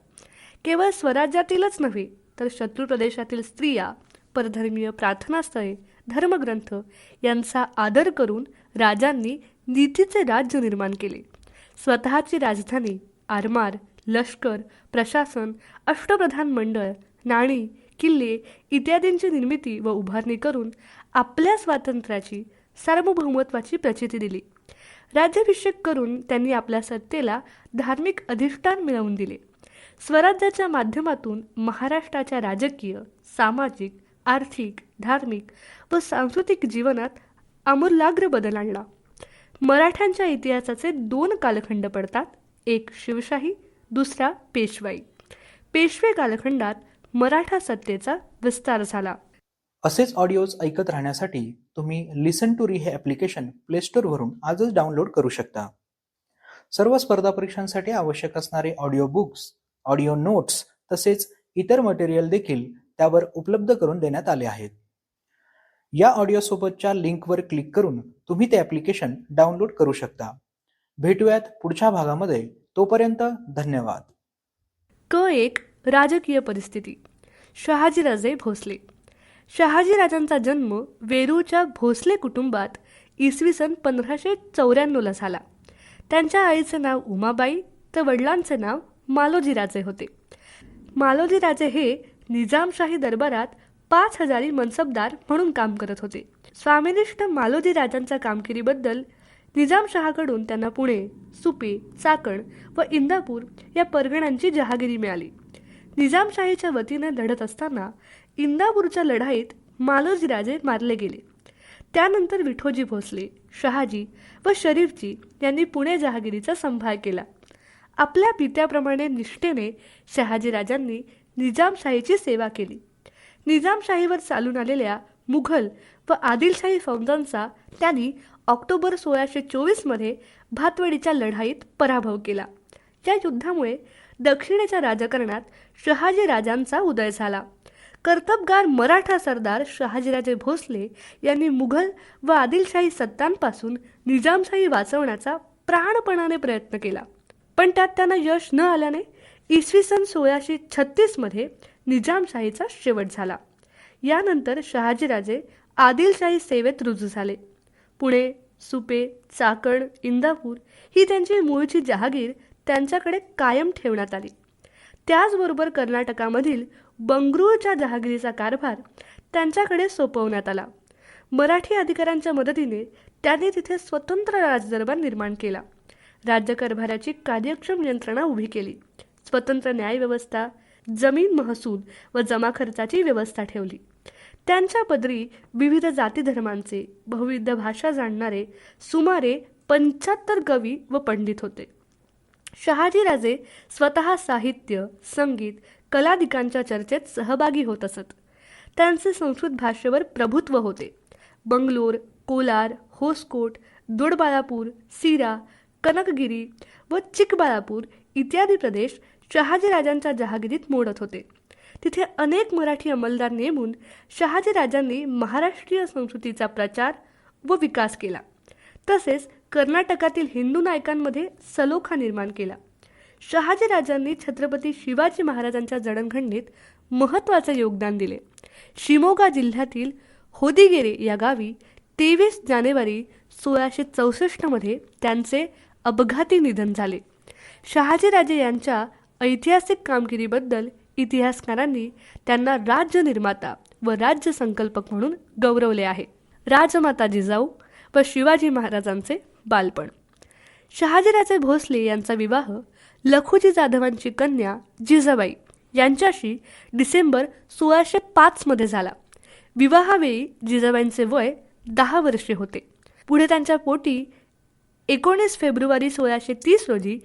केवळ स्वराज्यातीलच नव्हे तर शत्रू प्रदेशातील स्त्रिया, परधर्मीय प्रार्थनास्थळे, धर्मग्रंथ यांचा आदर करून राजांनी नीतीचे राज्य निर्माण केले. स्वतःची राजधानी, आरमार, लष्कर, प्रशासन, अष्टप्रधान मंडळ, नाणी, किल्ले इत्यादींची निर्मिती व उभारणी करून आपल्या स्वातंत्र्याची, सार्वभौमत्वाची प्रचिती दिली. राज्याभिषेक करून त्यांनी आपल्या सत्तेला धार्मिक अधिष्ठान मिळवून दिले. स्वराज्याच्या माध्यमातून महाराष्ट्राच्या राजकीय, सामाजिक, आर्थिक, धार्मिक व सांस्कृतिक जीवनात आमूलाग्र बदल आणला. मराठ्यांच्या इतिहासाचे 2 कालखंड पडतात. एक शिवशाही, दुसरा पेशवाई. पेशवे कालखंडात मराठा सत्तेचा विस्तार झाला. असेच ऑडिओज ऐकत राहण्यासाठी तुम्ही लिसन टू री हे ॲप्लिकेशन प्ले स्टोअरवरून आजच डाउनलोड करू शकता. सर्व स्पर्धा परीक्षांसाठी आवश्यक असणारे ऑडिओ बुक्स, ऑडिओ नोट्स तसेच इतर मटेरियल देखील त्यावर उपलब्ध करून देण्यात आले आहेत. या ऑडिओसोबतच्या लिंकवर क्लिक करून तुम्ही ते ॲप्लिकेशन डाउनलोड करू शकता. भेटूयात पुढच्या भागामध्ये. तोपर्यंत धन्यवाद. एक राजकीय परिस्थिती. शहाजीराजे भोसले. शहाजीराजांचा जन्म वेरूळच्या भोसले कुटुंबात इसवी सन 1594 झाला. त्यांच्या आईचे नाव उमाबाई तर वडिलांचे नाव मालोजीराजे होते. मालोजीराजे हे निजामशाही दरबारात 5000 मनसबदार म्हणून काम करत होते. स्वामिनिष्ठ मालोजीराजांच्या कामगिरीबद्दल निजामशहाकडून त्यांना पुणे, सुपे, चाकण व इंदापूर या परगण्यांची जहागिरी मिळाली. निजामशाहीच्या वतीने लढत असताना इंदापूरच्या लढाईत मालोजीराजे मारले गेले. त्यानंतर विठोजी भोसले, शहाजी व शरीफजी यांनी पुणे जहागिरीचा संभाळ केला. आपल्या पित्याप्रमाणे निष्ठेने शहाजीराजांनी निजामशाहीची सेवा केली. निजामशाहीवर चालून आलेल्या मुघल व आदिलशाही फौजांचा त्यांनी ऑक्टोबर 1624 भातवाडीच्या लढाईत पराभव केला. या युद्धामुळे दक्षिणेच्या राजकारणात शहाजी राजांचा उदय झाला. कर्तबगार मराठा सरदार शहाजीराजे भोसले यांनी मुघल व आदिलशाही सत्तांपासून निजामशाही वाचवण्याचा प्राणपणाने प्रयत्न केला, पण त्यात त्यांना यश न आल्याने इसवी सन 1636 निजामशाहीचा शेवट झाला. यानंतर शहाजीराजे आदिलशाही सेवेत रुजू झाले. पुणे, सुपे, चाकण, इंदापूर ही त्यांची मूळची जहागीर त्यांच्याकडे कायम ठेवण्यात आली. त्याचबरोबर कर्नाटकामधील बंगळूरच्या जहागिरीचा कारभार त्यांच्याकडे सोपवण्यात आला. मराठी अधिकाऱ्यांच्या मदतीने त्यांनी तिथे स्वतंत्र राजदरबार निर्माण केला. राज्यकारभाराची कार्यक्षम यंत्रणा उभी केली. स्वतंत्र न्यायव्यवस्था, जमीन महसूल व जमा खर्चाची व्यवस्था ठेवली. त्यांच्या पदरी विविध जाती धर्मांचे, बहुविध भाषा जाणणारे सुमारे 75 कवी व पंडित होते. शहाजीराजे स्वतः साहित्य, संगीत, कलादिकांच्या चर्चेत सहभागी होत असत. त्यांचे संस्कृत भाषेवर प्रभुत्व होते. बंगलोर, कोलार, होसकोट, दोडबाळापूर, सीरा, कनकगिरी व चिकबाळापूर इत्यादी प्रदेश शहाजीराजांच्या जहागिरीत मोडत होते. तिथे अनेक मराठी अंमलदार नेमून शहाजीराजांनी महाराष्ट्रीय संस्कृतीचा प्रचार व विकास केला. तसेच कर्नाटकातील हिंदू नायकांमध्ये सलोखा निर्माण केला. शहाजीराजांनी छत्रपती शिवाजी महाराजांच्या जडणघडणीत महत्त्वाचे योगदान दिले. शिमोगा जिल्ह्यातील होदिगेरे या गावी 23 जानेवारी 1664 त्यांचे अपघाती निधन झाले. शहाजीराजे यांच्या ऐतिहासिक कामगिरीबद्दल इतिहासकारांनी त्यांना राज्य निर्माता व राज्य संकल्पक म्हणून गौरवले आहे. राजमाता जिजाऊ व शिवाजी महाराजांचे बालपण. शहाजीराजे भोसले यांचा विवाह लखुजी जाधवांची कन्या जिजाबाई यांच्याशी डिसेंबर 1605 झाला. विवाहावेळी जिजाबाईंचे वय 10 वर्षे होते. पुढे त्यांच्या पोटी 19 फेब्रुवारी 1630 रोजी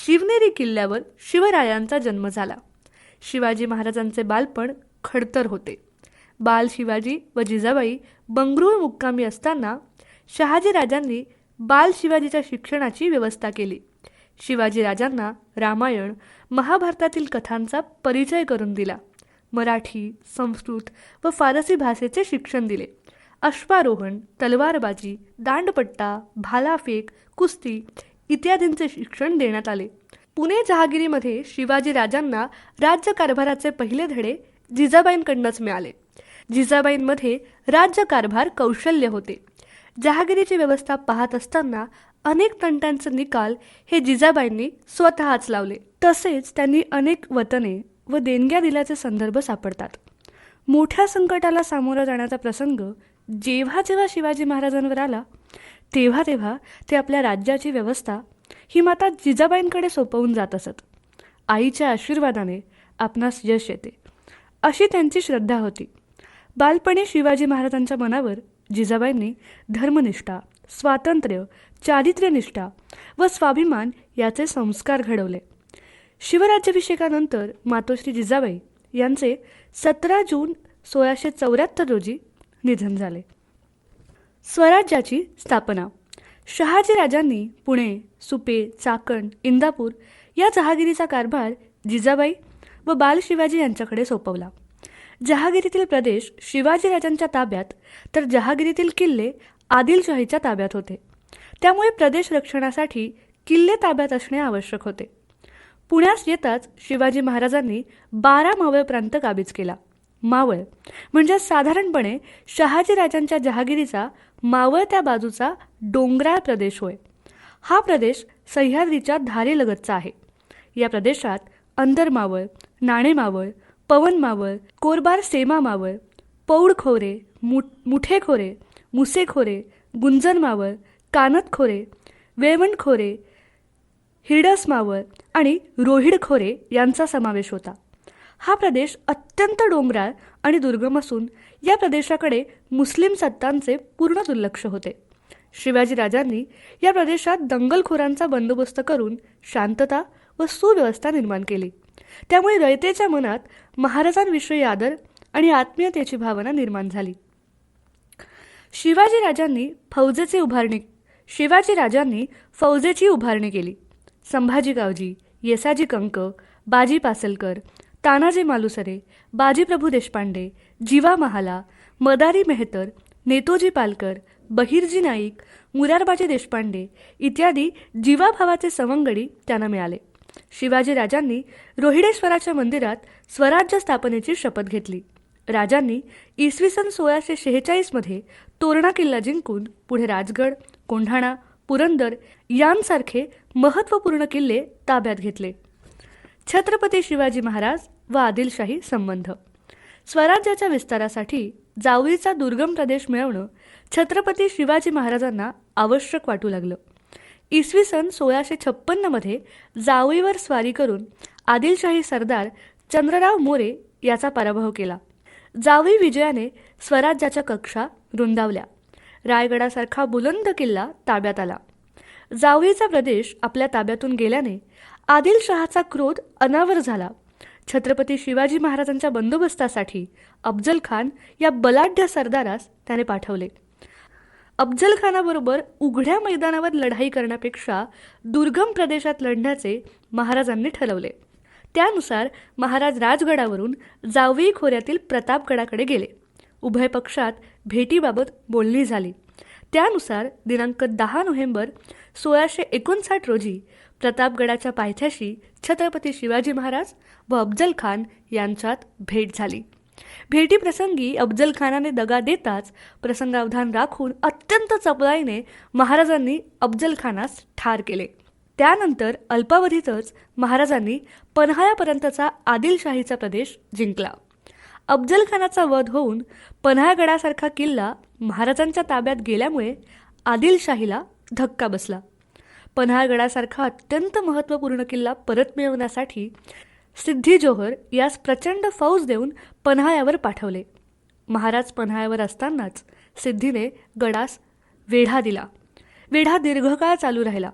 शिवनेरी किल्ल्यावर शिवरायांचा जन्म झाला. शिवाजी महाराजांचे बालपण खडतर होते. बाल शिवाजी व जिजाबाई बंगळूर मुक्कामी असताना शहाजीराजांनी बाल शिवाजीच्या शिक्षणाची व्यवस्था केली. शिवाजीराजांना रामायण, महाभारतातील कथांचा परिचय करून दिला. मराठी, संस्कृत व फारसी भाषेचे शिक्षण दिले. अश्वारोहण, तलवारबाजी, दांडपट्टा, भालाफेक, कुस्ती इत्यादींचे शिक्षण देण्यात आले. पुणे जहागिरीमध्ये शिवाजीराजांना राज्यकारभाराचे पहिले धडे जिजाबाईंकडूनच मिळाले. जिजाबाईंमध्ये राज्यकारभार कौशल्य होते. जहागिरीची व्यवस्था पाहत असताना अनेक तंटांचे निकाल हे जिजाबाईंनी स्वतःच लावले. तसेच त्यांनी अनेक वतने व देणग्या दिल्याचे संदर्भ सापडतात. मोठ्या संकटाला सामोरा जाण्याचा प्रसंग जेव्हा जेव्हा शिवाजी महाराजांवर आला तेव्हा तेव्हा ते आपल्या राज्याची व्यवस्था ही माता जिजाबाईंकडे सोपवून जात असत. आईच्या आशीर्वादाने आपणास यश येते अशी त्यांची श्रद्धा होती. बालपणी शिवाजी महाराजांच्या मनावर जिजाबाईंनी धर्मनिष्ठा, स्वातंत्र्य, चारित्र्यनिष्ठा व स्वाभिमान याचे संस्कार घडवले. शिवराज्याभिषेकानंतर मातोश्री जिजाबाई यांचे 17 जून 1674 रोजी निधन झाले. स्वराज्याची स्थापना. शहाजीराजांनी पुणे, सुपे, चाकण, इंदापूर या जहागिरीचा कारभार जिजाबाई व बाल शिवाजी यांच्याकडे सोपवला. जहागिरीतील प्रदेश शिवाजीराजांच्या ताब्यात तर जहागिरीतील किल्ले आदिलशाहीच्या ताब्यात होते. त्यामुळे प्रदेश रक्षणासाठी किल्ले ताब्यात असणे आवश्यक होते. पुण्यास येताच शिवाजी महाराजांनी 12 मावळ प्रांत काबीज केला. मावळ म्हणजे साधारणपणे शहाजीराजांच्या जहागिरीचा मावळत्या बाजूचा डोंगराळ प्रदेश होय. हा प्रदेश सह्याद्रीच्या धारेलगतचा आहे. या प्रदेशात अंदर मावळ, नाणे मावळ, पवन मावळ, कोरबार सेमा मावळ, पौडखोरे, मुठेखोरे, मुसेखोरे, गुंजन मावळ, कानतखोरे, वेळवंडखोरे, हिरडस मावळ आणि रोहिडखोरे यांचा समावेश होता. हा प्रदेश अत्यंत डोंगराळ आणि दुर्गम असून या प्रदेशाकडे मुस्लिम सत्तांचे पूर्ण दुर्लक्ष होते. शिवाजीराजांनी या प्रदेशात दंगलखोरांचा बंदोबस्त करून शांतता व सुव्यवस्था निर्माण केली. त्यामुळे रयतेच्या मनात महाराजांविषयी आदर आणि आत्मीयतेची भावना निर्माण झाली. शिवाजी राजांनी फौजेची उभारणी केली. संभाजी गावजी, येसाजी कंक, बाजी पासलकर, तानाजी मालुसरे, बाजीप्रभू देशपांडे, जीवा महाला, मदारी मेहतर, नेतोजी पालकर, बहिर्जी नाईक, मुरारबाजी देशपांडे इत्यादी जीवाभावाचे सवंगडी त्यांना मिळाले. शिवाजी राजांनी रोहिडेश्वराच्या मंदिरात स्वराज्य स्थापनेची शपथ घेतली. राजांनी इसवी सन 1646 तोरणा किल्ला जिंकून पुढे राजगड, कोंढाणा, पुरंदर यांसारखे महत्त्वपूर्ण किल्ले ताब्यात घेतले. छत्रपती शिवाजी महाराज व आदिलशाही संबंध. स्वराज्याच्या विस्तारासाठी जावळीचा दुर्गम प्रदेश मिळवणं छत्रपती शिवाजी महाराजांना आवश्यक वाटू लागलं. इसवी सन 1656 जावळीवर स्वारी करून आदिलशाही सरदार चंद्रराव मोरे याचा पराभव केला. जावळी विजयाने स्वराज्याच्या कक्षा रुंदावल्या. रायगडासारखा बुलंद किल्ला ताब्यात आला. जावळीचा प्रदेश आपल्या ताब्यातून गेल्याने आदिलशहाचा क्रोध अनावर झाला. छत्रपती शिवाजी महाराजांच्या बंदोबस्तासाठी अफजल खान या बलाढ्य सरदारास त्याने पाठवले. अफजल खानाबरोबर उघड्या मैदानावर लढाई करण्यापेक्षा दुर्गम प्रदेशात लढण्याचे महाराजांनी ठरवले. त्यानुसार महाराज राजगडावरून जावळी खोऱ्यातील प्रतापगडाकडे गेले. उभय पक्षात भेटीबाबत बोलणी झाली. त्यानुसार दिनांक 10 नोव्हेंबर 1659 रोजी प्रतापगडाच्या पायथ्याशी छत्रपती शिवाजी महाराज व अफजल खान यांच्यात भेट झाली. भेटीप्रसंगी अफजल खानाने दगा देताच प्रसंगावधान राखून अत्यंत चपळाईने महाराजांनी अफजल खानास ठार केले. त्यानंतर अल्पावधीतच महाराजांनी पन्हाळ्यापर्यंतचा आदिलशाहीचा प्रदेश जिंकला. अफजल खानाचा वध होऊन पन्हाळगडासारखा किल्ला महाराजांच्या ताब्यात गेल्यामुळे आदिलशाहीला धक्का बसला. पन्हाळगडासारखा अत्यंत महत्त्वपूर्ण किल्ला परत मिळवण्यासाठी सिद्धी जोहर यास प्रचंड फौज देऊन पन्हाळ्यावर पाठवले. महाराज पन्हाळ्यावर असतानाच सिद्धीने गडास वेढा दिला. वेढा दीर्घकाळ चालू राहिला.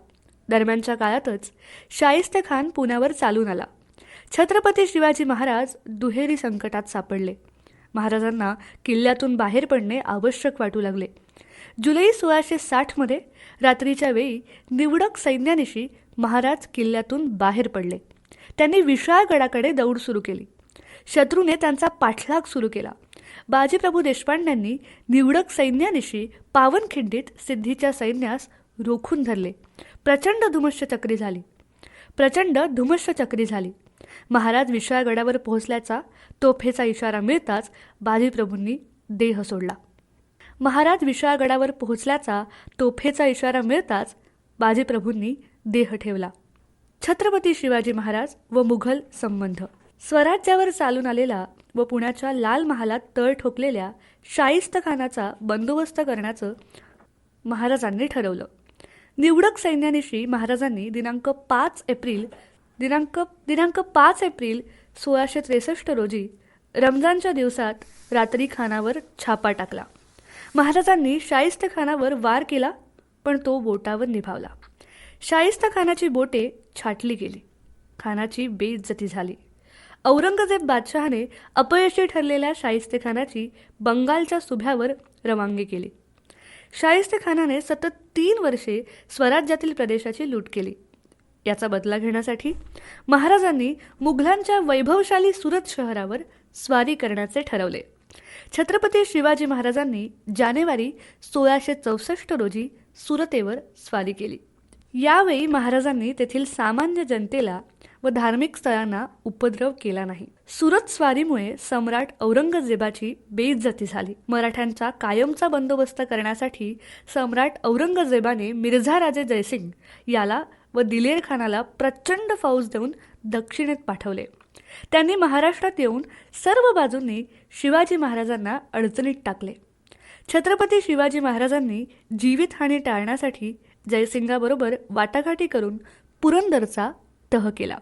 दरम्यानच्या काळातच शाहिस्तेखान पुण्यावर चालून आला. छत्रपती शिवाजी महाराज दुहेरी संकटात सापडले. महाराजांना किल्ल्यातून बाहेर पडणे आवश्यक वाटू लागले. जुलै 1660 रात्रीच्या वेळी निवडक सैन्यानिशी महाराज किल्ल्यातून बाहेर पडले. त्यांनी विशाळगडाकडे दौड सुरू केली. शत्रूने त्यांचा पाठलाग सुरू केला. बाजीप्रभू देशपांड्यांनी निवडक सैन्यानिशी पावनखिंडीत सिद्धीच्या सैन्यास रोखून धरले. प्रचंड धुमश्चक्री झाली. महाराज विशाळगडावर पोहोचल्याचा तोफेचा इशारा मिळताच बाजीप्रभूंनी देह सोडला. बाजीप्रभूंनी देह ठेवला. छत्रपती शिवाजी महाराज व मुघल संबंध. स्वराज्यावर चालून आलेला व पुण्याच्या लाल महालात तळ ठोकलेल्या शाहिस्तेखानाचा बंदोबस्त करण्याचं महाराजांनी ठरवलं. निवडक सैन्यानिशी महाराजांनी दिनांक 5 एप्रिल 1663 रोजी रमजानच्या दिवसात रात्री खानावर छापा टाकला. महाराजांनी शाहिस्तेखानावर वार केला, पण तो बोटावर निभावला. शाहिस्तेखानाची बोटे छाटली गेली. खानाची बेइज्जती झाली. औरंगजेब बादशहाने अपयशी ठरलेल्या शाहिस्तेखानाची बंगालच्या सुभ्यावर रवानगी केली. शाहिस्तेखानाने सतत 3 वर्षे स्वराज्यातील प्रदेशाची लूट केली. याचा बदला घेण्यासाठी महाराजांनी मुघलांच्या वैभवशाली सुरत शहरावर स्वारी करण्याचे ठरवले. छत्रपती शिवाजी महाराजांनी जानेवारी 1664 रोजी सुरतेवर स्वारी केली. यावेळी महाराजांनी तेथील सामान्य जनतेला व धार्मिक स्थळांना उपद्रव केला नाही. सुरत स्वारीमुळे सम्राट औरंगजेबाची बेइज्जती झाली. मराठ्यांचा कायमचा बंदोबस्त करण्यासाठी सम्राट औरंगजेबाने मिर्झा राजे जयसिंग याला व दिलेर खानाला प्रचंड फौज देऊन दक्षिणेत पाठवले. त्यांनी महाराष्ट्रात येऊन सर्व बाजूंनी शिवाजी महाराजांना अडचणीत टाकले. छत्रपती शिवाजी महाराजांनी जीवितहानी टाळण्यासाठी जयसिंगाबरोबर वाटाघाटी करून पुरंदरचा तह केला.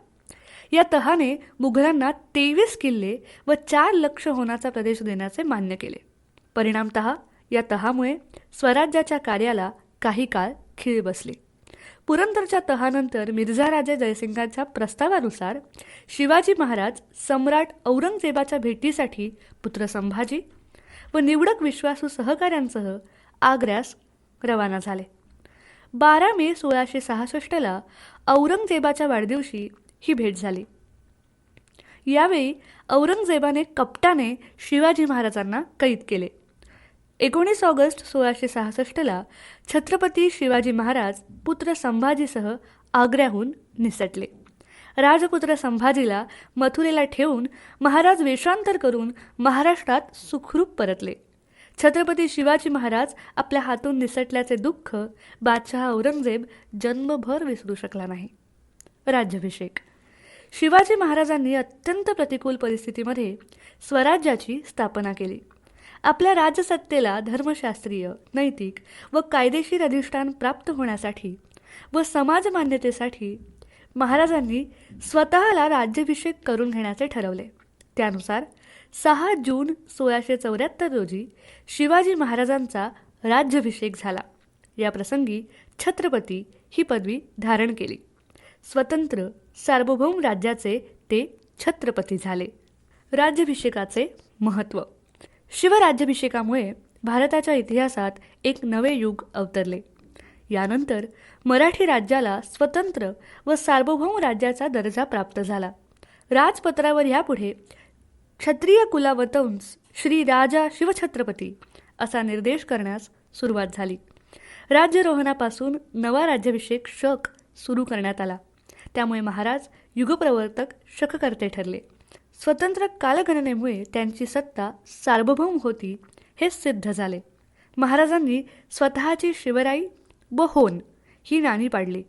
या तहाने मुघलांना 23 किल्ले व 4 लक्ष होण्याचा प्रदेश देण्याचे मान्य केले. परिणामतः या तहामुळे स्वराज्याच्या कार्याला काही काळ खीळ बसली. पुरंदरच्या तहानंतर मिर्झा राजे जयसिंगाच्या प्रस्तावानुसार शिवाजी महाराज सम्राट औरंगजेबाच्या भेटीसाठी पुत्र संभाजी व निवडक विश्वासू सहकाऱ्यांसह आग्र्यास रवाना झाले. 12 मे 1666ला औरंगजेबाच्या वाढदिवशी ही भेट झाली. यावेळी औरंगजेबाने कपटाने शिवाजी महाराजांना कैद केले. 19 ऑगस्ट 1666ला छत्रपती शिवाजी महाराज पुत्र संभाजीसह आग्र्याहून निसटले. राजपुत्र संभाजीला मथुरेला ठेवून महाराज वेषांतर करून महाराष्ट्रात सुखरूप परतले. छत्रपती शिवाजी महाराज आपल्या हातून निसटल्याचे दुःख बादशहा औरंगजेब जन्मभर विसरू शकला नाही. राज्याभिषेक. शिवाजी महाराजांनी अत्यंत प्रतिकूल परिस्थितीमध्ये स्वराज्याची स्थापना केली. आपल्या राजसत्तेला धर्मशास्त्रीय, नैतिक व कायदेशीर अधिष्ठान प्राप्त होण्यासाठी व समाज मान्यतेसाठी महाराजांनी स्वतःला राज्याभिषेक करून घेण्याचे ठरवले. त्यानुसार 6 जून 1674 रोजी शिवाजी महाराजांचा राज्याभिषेक झाला. या प्रसंगी छत्रपती ही पदवी धारण केली. स्वतंत्र सार्वभौम राज्याचे ते छत्रपती झाले. राज्याभिषेकाचे महत्त्व. शिवराज्याभिषेकामुळे भारताच्या इतिहासात एक नवे युग अवतरले. यानंतर मराठी राज्याला स्वतंत्र व सार्वभौम राज्याचा दर्जा प्राप्त झाला. राजपत्रावर यापुढे क्षत्रिय कुलावतंस श्री राजा शिवछत्रपती असा निर्देश करण्यास सुरुवात झाली. राज्यारोहणापासून नवा राज्याभिषेक शक सुरू करण्यात आला. त्यामुळे महाराज युगप्रवर्तक शककर्ते ठरले. स्वतंत्र कालगणनेमुळे त्यांची सत्ता सार्वभौम होती हे सिद्ध झाले. महाराजांनी स्वतःची शिवराई व होन ही नाणी पाडली.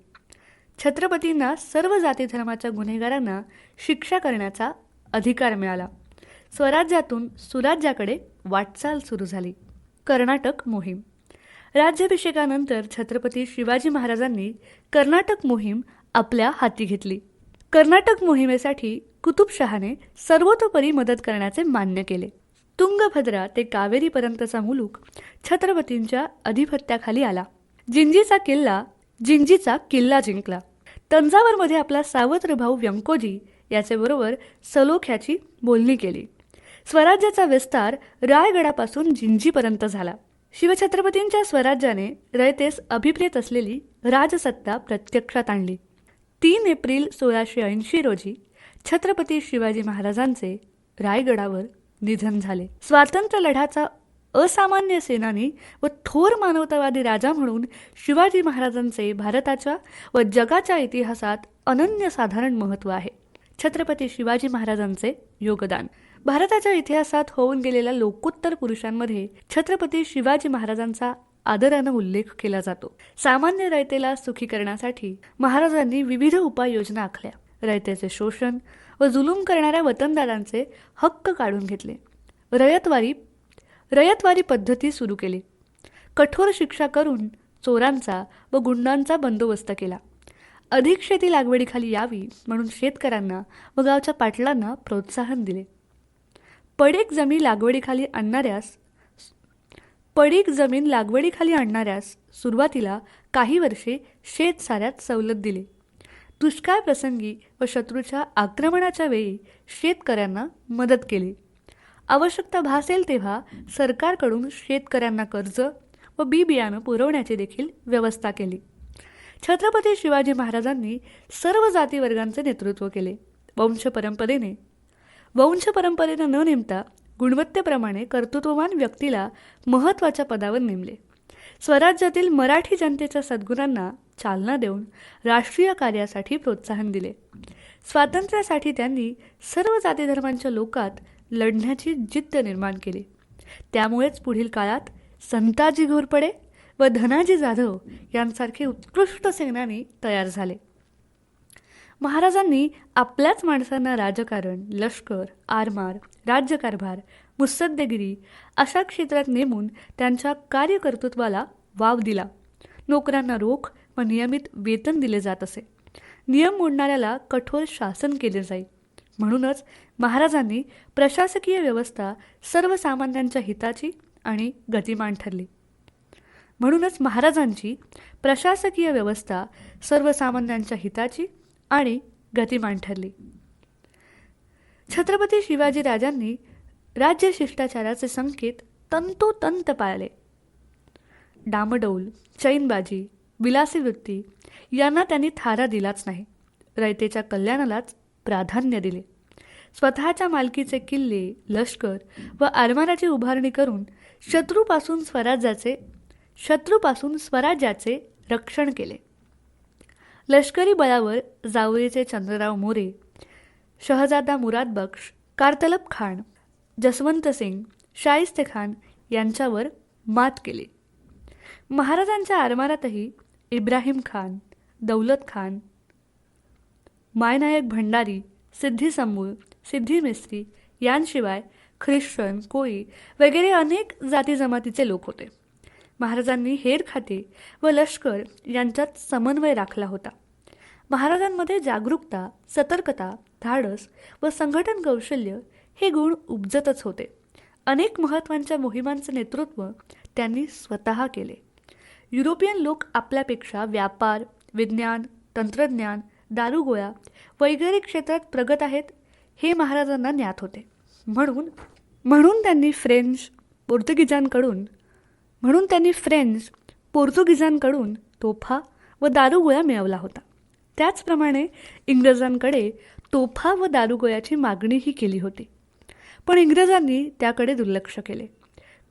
छत्रपतींना सर्व जाती धर्माच्या गुन्हेगारांना शिक्षा करण्याचा अधिकार मिळाला. स्वराज्यातून सुराज्याकडे वाटचाल सुरू झाली. कर्नाटक मोहीम. राज्याभिषेकानंतर छत्रपती शिवाजी महाराजांनी कर्नाटक मोहीम आपल्या हाती घेतली. कर्नाटक मोहिमेसाठी कुतुबशहाने सर्वतोपरी मदत करण्याचे मान्य केले. तुंगभद्रा ते कावेरीपर्यंतचा मुलूक छत्रपतींच्या अधिपत्याखाली आला. जिंजीचा किल्ला जिंकला. तंजावरमध्ये आपला सावत्र भाऊ व्यंकोजी याच्याबरोबर सलोख्याची बोलणी केली. स्वराज्याचा विस्तार रायगडापासून जिंजीपर्यंत झाला. शिवछत्रपतींच्या स्वराज्याने रयतेस अभिप्रेत असलेली राजसत्ता प्रत्यक्षात आणली. 3 एप्रिल 1680 रोजी छत्रपती शिवाजी महाराजांचे रायगडावर निधन झाले. स्वातंत्र्य लढ्याचा असामान्य सेनानी व थोर मानवतावादी राजा म्हणून शिवाजी महाराजांचे भारताच्या व जगाच्या इतिहासात अनन्यसाधारण महत्त्व आहे. छत्रपती शिवाजी महाराजांचे योगदान. भारताच्या इतिहासात होऊन गेलेल्या लोकोत्तर पुरुषांमध्ये छत्रपती शिवाजी महाराजांचा आदरानं उल्लेख केला जातो. सामान्य रयतेला सुखी करण्यासाठी महाराजांनी विविध उपाययोजना आखल्या. रयतेचे शोषण व जुलूम करणाऱ्या वतनदारांचे हक्क काढून घेतले. रयतवारी पद्धती सुरू केली. कठोर शिक्षा करून चोरांचा व गुंडांचा बंदोबस्त केला. अधिक शेती लागवडीखाली यावी म्हणून शेतकऱ्यांना व गावच्या पाटलांना प्रोत्साहन दिले. पडीक जमीन लागवडीखाली आणणाऱ्यास सुरुवातीला काही वर्षे शेतसाऱ्यात सवलत दिली. दुष्काळ प्रसंगी व शत्रूच्या आक्रमणाच्या वेळी शेतकऱ्यांना मदत केली. आवश्यकता भासेल तेव्हा सरकारकडून शेतकऱ्यांना कर्ज व बी बियाणं पुरवण्याची देखील व्यवस्था केली. छत्रपती शिवाजी महाराजांनी सर्व जाती वर्गांचे नेतृत्व केले. वंशपरंपरेने न नेमता गुणवत्तेप्रमाणे कर्तृत्ववान व्यक्तीला महत्त्वाच्या पदावर नेमले. स्वराज्यातील मराठी जनतेच्या सद्गुणांना चालना देऊन राष्ट्रीय कार्यासाठी प्रोत्साहन दिले. स्वातंत्र्यासाठी त्यांनी सर्व जाती धर्मांच्या लोकात लढण्याची जिद्द निर्माण केली. त्यामुळेच पुढील काळात संताजी घोरपडे व धनाजी जाधव यांसारखे उत्कृष्ट सेनानी तयार झाले. महाराजांनी आपल्याच माणसांना राजकारण, लष्कर, आरमार, राज्यकारभार, मुत्सद्देगिरी अशा क्षेत्रात नेमून त्यांच्या कार्यकर्तृत्वाला वाव दिला. नोकरांना रोख व नियमित वेतन दिले जात असे. नियम मोडणाऱ्याला कठोर शासन केले जाई. म्हणूनच महाराजांनी प्रशासकीय व्यवस्था सर्वसामान्यांच्या हिताची आणि गतिमान ठरली. छत्रपती शिवाजी राजांनी राज्य शिष्टाचाराचे संकेत तंतोतंत पाळले. डामडौल, चैनबाजी, विलासी वृत्ती यांना त्यांनी थारा दिलाच नाही. रयतेच्या कल्याणालाच प्राधान्य दिले. स्वतःच्या मालकीचे किल्ले, लष्कर व आरमाराची उभारणी करून शत्रूपासून स्वराज्याचे रक्षण केले. लष्करी बळावर जावळीचे चंद्रराव मोरे, शहजादा मुराद बक्ष, कारतलब खान, जसवंत सिंग, शाहिस्ते खान यांच्यावर मात केली. महाराजांच्या आरमारातही इब्राहिम खान, दौलत खान, मायनायक भंडारी, सिद्धी समूळ, सिद्धी मिस्त्री यांशिवाय ख्रिश्चन, कोळी वगैरे अनेक जाती जमातीचे लोक होते. महाराजांनी हेर खाते व लष्कर यांच्यात समन्वय राखला होता. महाराजांमध्ये जागरूकता, सतर्कता, धाडस व संघटन कौशल्य हे गुण उपजतच होते. अनेक महत्त्वाच्या मोहिमांचे नेतृत्व त्यांनी स्वतः केले. युरोपियन लोक आपल्यापेक्षा व्यापार, विज्ञान, तंत्रज्ञान, दारुगोळा वगैरे क्षेत्रात प्रगत आहेत हे महाराजांना ज्ञात होते. म्हणून त्यांनी फ्रेंच, पोर्तुगीजांकडून तोफा व दारुगोळा मिळवला होता. त्याचप्रमाणे इंग्रजांकडे तोफा व दारुगोळ्याची मागणीही केली होती. पण इंग्रजांनी त्याकडे दुर्लक्ष केले.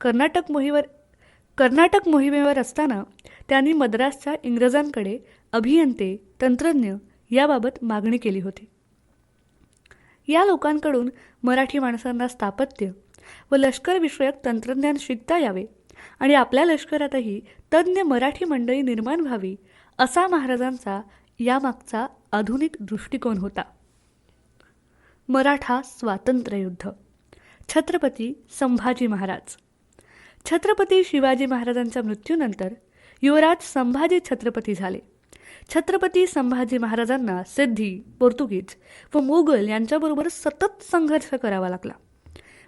कर्नाटक मोहिमेवर असताना त्यांनी मद्रासच्या इंग्रजांकडे अभियंते, तंत्रज्ञ याबाबत मागणी केली होती. या लोकांकडून मराठी माणसांना स्थापत्य व लष्करविषयक तंत्रज्ञान शिकता यावे आणि आपल्या लष्करातही तज्ज्ञ मराठी मंडळी निर्माण व्हावी असा महाराजांचा यामागचा आधुनिक दृष्टिकोन होता. मराठा स्वातंत्र्ययुद्ध. छत्रपती संभाजी महाराज. छत्रपती शिवाजी महाराजांच्या मृत्यूनंतर युवराज संभाजी छत्रपती झाले. छत्रपती संभाजी महाराजांना सिद्धी, पोर्तुगीज व मोगल यांच्याबरोबर सतत संघर्ष करावा लागला.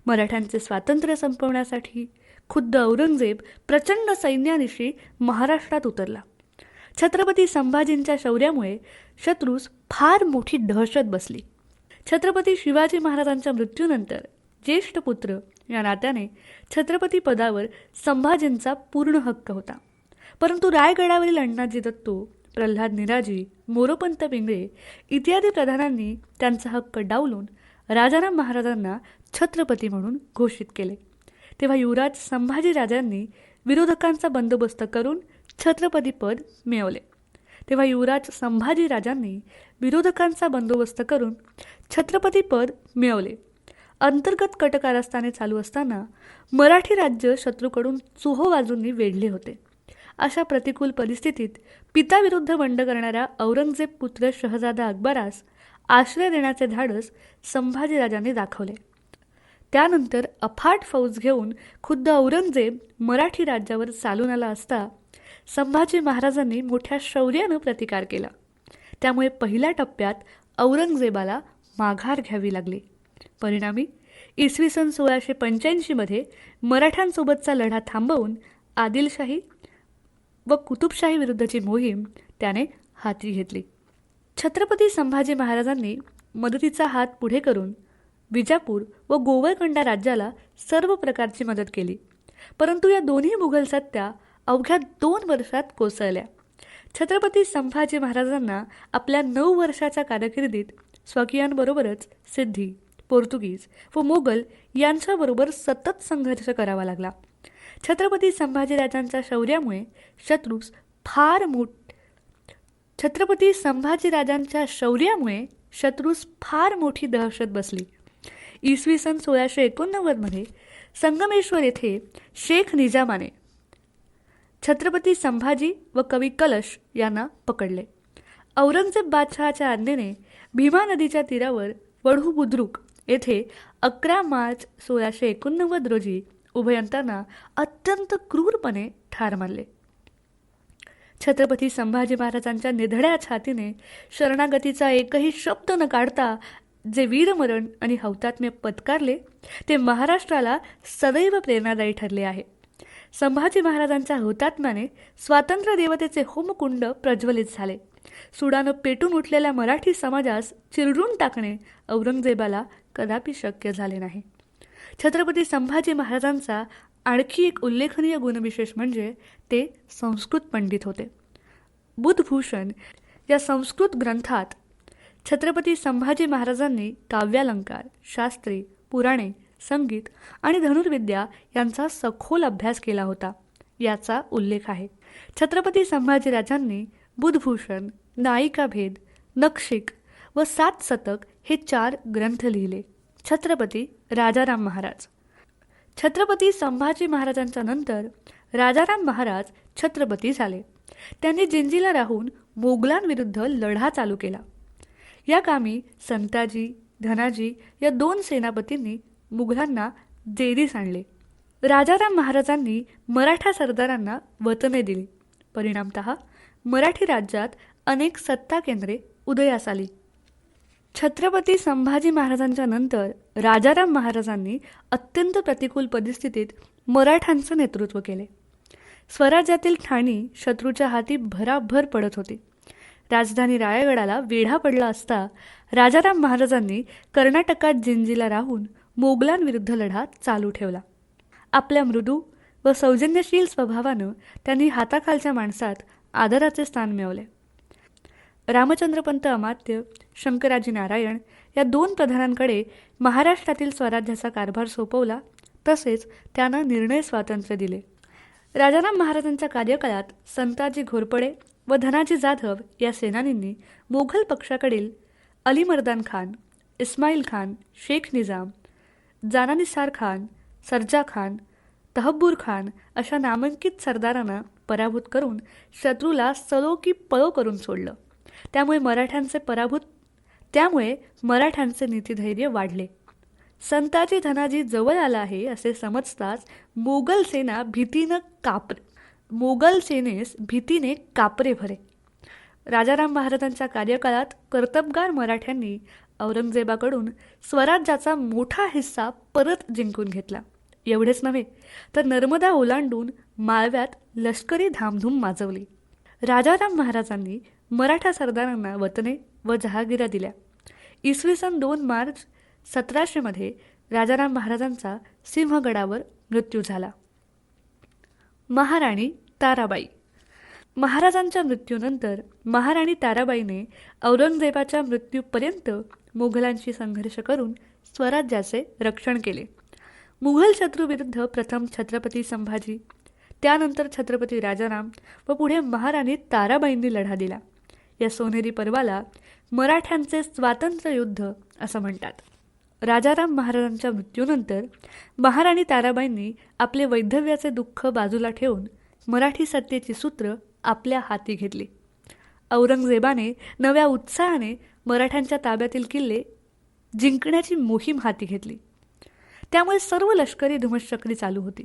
मराठ्यांचे स्वातंत्र्य संपवण्यासाठी खुद्द औरंगजेब प्रचंड सैन्यानिशी महाराष्ट्रात उतरला. छत्रपती संभाजींच्या शौर्यामुळे शत्रूस फार मोठी दहशत बसली. छत्रपती शिवाजी महाराजांच्या मृत्यूनंतर ज्येष्ठ पुत्र या नात्याने छत्रपती पदावर संभाजींचा पूर्ण हक्क होता. परंतु रायगडावरील अण्णाजी दत्तो, प्रल्हाद निराजी, मोरोपंत पिंगळे इत्यादी प्रधानांनी त्यांचा हक्क डावलून राजाराम महाराजांना छत्रपती म्हणून घोषित केले. तेव्हा युवराज संभाजी राजांनी विरोधकांचा बंदोबस्त करून छत्रपतीपद मिळवले. अंतर्गत कटकारस्थाने चालू असताना मराठी राज्य शत्रूकडून चोहो बाजूंनी वेढले होते. अशा प्रतिकूल परिस्थितीत पिताविरुद्ध बंड करणाऱ्या औरंगजेब पुत्र शहजादा अकबरास आश्रय देण्याचे धाडस संभाजीराजांनी दाखवले. त्यानंतर अफाट फौज घेऊन खुद्द औरंगजेब मराठी राज्यावर चालून आला असता संभाजी महाराजांनी मोठ्या शौर्यानं प्रतिकार केला. त्यामुळे पहिल्या टप्प्यात औरंगजेबाला माघार घ्यावी लागली. परिणामी इसवी सन 1685 मराठ्यांसोबतचा लढा थांबवून आदिलशाही व कुतुबशाही विरुद्धची मोहीम त्याने हाती घेतली. छत्रपती संभाजी महाराजांनी मदतीचा हात पुढे करून विजापूर व गोवळकोंडा राज्याला सर्व प्रकारची मदत केली. परंतु या दोन्ही मुघल सत्ता अवघ्या 2 वर्षात कोसळल्या. छत्रपती संभाजी महाराजांना आपल्या 9 वर्षाच्या कारकिर्दीत स्वकीयांबरोबरच सिद्धी, पोर्तुगीज व मोगल यांच्याबरोबर सतत संघर्ष करावा लागला. छत्रपती संभाजीराजांच्या शौर्यामुळे शत्रूस फार मोठी दहशत बसली. इसवी सन 1689 संगमेश्वर येथे शेख निजामाने छत्रपती संभाजी व कवी कलश यांना पकडले. औरंगजेब बादशहाच्या आज्ञेने भीमा नदीच्या तीरावर वढू बुद्रुक येथे 11 मार्च 1689 रोजी उभयंतांना अत्यंत क्रूरपणे ठार मारले. छत्रपती संभाजी महाराजांच्या निधड्या छातीने शरणागतीचा एकही शब्द न काढता जे वीरमरण आणि हौतात्म्य पत्कारले ते महाराष्ट्राला सदैव प्रेरणादायी ठरले आहे. संभाजी महाराजांच्या हुतात्म्याने स्वातंत्र्य देवतेचे होमकुंड प्रज्वलित झाले. सुडानं पेटून उठलेल्या मराठी समाजास चिरडून टाकणे औरंगजेबाला कदापि शक्य झाले नाही. छत्रपती संभाजी महाराजांचा आणखी एक उल्लेखनीय गुणविशेष म्हणजे ते संस्कृत पंडित होते. बुधभूषण या संस्कृत ग्रंथात छत्रपती संभाजी महाराजांनी काव्यालंकार, शास्त्रे, पुराणे, संगीत आणि धनुर्विद्या यांचा सखोल अभ्यास केला होता याचा उल्लेख आहे. छत्रपती संभाजीराजांनी बुधभूषण, नायिकाभेद, नक्षिक व 7 शतक हे 4 ग्रंथ लिहिले. छत्रपती राजाराम महाराज. छत्रपती संभाजी महाराजांच्या नंतर राजाराम महाराज छत्रपती झाले. त्यांनी जिंजीला राहून मोगलांविरुद्ध लढा चालू केला. या कामी संताजी, धनाजी या 2 सेनापतींनी मुघलांना जेरीस आणले. राजाराम महाराजांनी मराठा सरदारांना वतने दिली. परिणामतः मराठी राज्यात अनेक सत्ता केंद्रे उदयास आली. छत्रपती संभाजी महाराजांच्या नंतर राजाराम महाराजांनी अत्यंत प्रतिकूल परिस्थितीत मराठ्यांचं नेतृत्व केले. स्वराज्यातील ठाणी शत्रूच्या हाती भराभर पडत होती. राजधानी रायगडाला वेढा पडला असता राजाराम महाराजांनी कर्नाटकात जिंजीला राहून मोगलांविरुद्ध लढा चालू ठेवला. आपल्या मृदू व सौजन्यशील स्वभावानं त्यांनी हाताखालच्या माणसात आदराचे स्थान मिळवले. रामचंद्रपंत अमात्य, शंकराजी नारायण या 2 प्रधानांकडे महाराष्ट्रातील स्वराज्याचा कारभार सोपवला. तसेच त्यांना निर्णय स्वातंत्र्य दिले. राजाराम महाराजांच्या कार्यकाळात संताजी घोरपडे व धनाजी जाधव या सेनानींनी मोघल पक्षाकडील अलीमर्दान खान, इस्माईल खान, शेख निजाम, जानानिसार खान, सरजा खान, तहब्बूर खान अशा नामांकित सरदारांना पराभूत करून शत्रूला सलो की पळो करून सोडलं. त्यामुळे मराठ्यांचे नीतिधैर्य वाढले. संताजी धनाजी जवळ आला आहे असे समजताच मोगल सेनेस भीतीने कापरे भरे. राजाराम महाराजांच्या कार्यकाळात कर्तबगार मराठ्यांनी औरंगजेबाकडून स्वराज्याचा मोठा हिस्सा परत जिंकून घेतला. एवढेच नव्हे तर नर्मदा ओलांडून माळव्यात लष्करी धामधूम माजवली. राजाराम महाराजांनी मराठा सरदारांना वतने व जहागिरा दिल्या. इसवी सन 2 मार्च 1700 मध्ये राजाराम महाराजांचा सिंहगडावर मृत्यू झाला. महाराणी ताराबाई. महाराजांच्या मृत्यूनंतर महाराणी ताराबाईने औरंगजेबाच्या मृत्यूपर्यंत मुघलांशी संघर्ष करून स्वराज्याचे रक्षण केले. मुघल शत्रूविरुद्ध प्रथम छत्रपती संभाजी, त्यानंतर छत्रपती राजाराम व पुढे महाराणी ताराबाईंनी लढा दिला. या सोनेरी पर्वाला मराठ्यांचे स्वातंत्र्य युद्ध असं म्हणतात. राजाराम महाराजांच्या मृत्यूनंतर महाराणी ताराबाईंनी आपले वैधव्याचे दुःख बाजूला ठेवून मराठी सत्तेची सूत्र आपल्या हाती घेतली. औरंगजेबाने नव्या उत्साहाने मराठ्यांच्या ताब्यातील किल्ले जिंकण्याची मोहीम हाती घेतली. त्यामुळे सर्व लष्करी धुमश्चक्री चालू होती.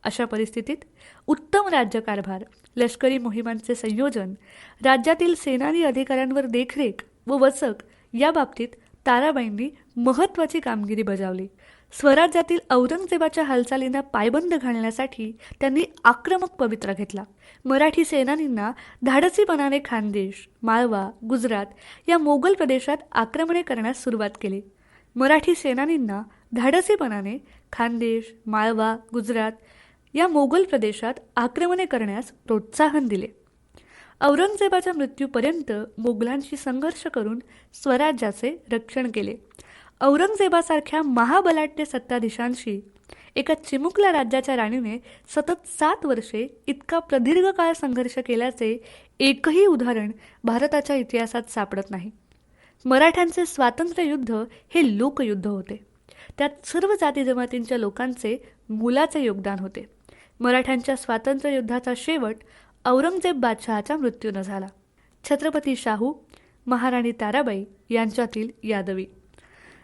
अशा परिस्थितीत उत्तम राज्यकारभार, लष्करी मोहिमांचे संयोजन, राज्यातील सेनानी अधिकाऱ्यांवर देखरेख व वचक या बाबतीत ताराबाईंनी महत्त्वाची कामगिरी बजावली. स्वराज्यातील औरंगजेबाच्या हालचालींना पायबंद घालण्यासाठी त्यांनी आक्रमक पवित्रा घेतला. मराठी सेनानींना धाडसीपणाने खानदेश, माळवा, गुजरात या मोगल प्रदेशात आक्रमणे करण्यास सुरुवात केली. मराठी सेनानींना धाडसीपणाने खानदेश, माळवा, गुजरात या मोगल प्रदेशात आक्रमणे करण्यास प्रोत्साहन दिले. औरंगजेबाच्या मृत्यूपर्यंत मोगलांशी संघर्ष करून स्वराज्याचे रक्षण केले. औरंगजेबासारख्या महाबलाढ्य सत्ताधीशांशी एका चिमुकल्या राज्याच्या राणीने सतत 7 वर्षे इतका प्रदीर्घ काळ संघर्ष केल्याचे एकही उदाहरण भारताच्या इतिहासात सापडत नाही. मराठ्यांचे स्वातंत्र्य युद्ध हे लोकयुद्ध होते. त्यात सर्व जाती जमातींच्या लोकांचे मोलाचे योगदान होते. मराठ्यांच्या स्वातंत्र्य युद्धाचा शेवट औरंगजेब बादशहाच्या मृत्यूने झाला. छत्रपती शाहू, महाराणी ताराबाई यांच्यातील यादवी.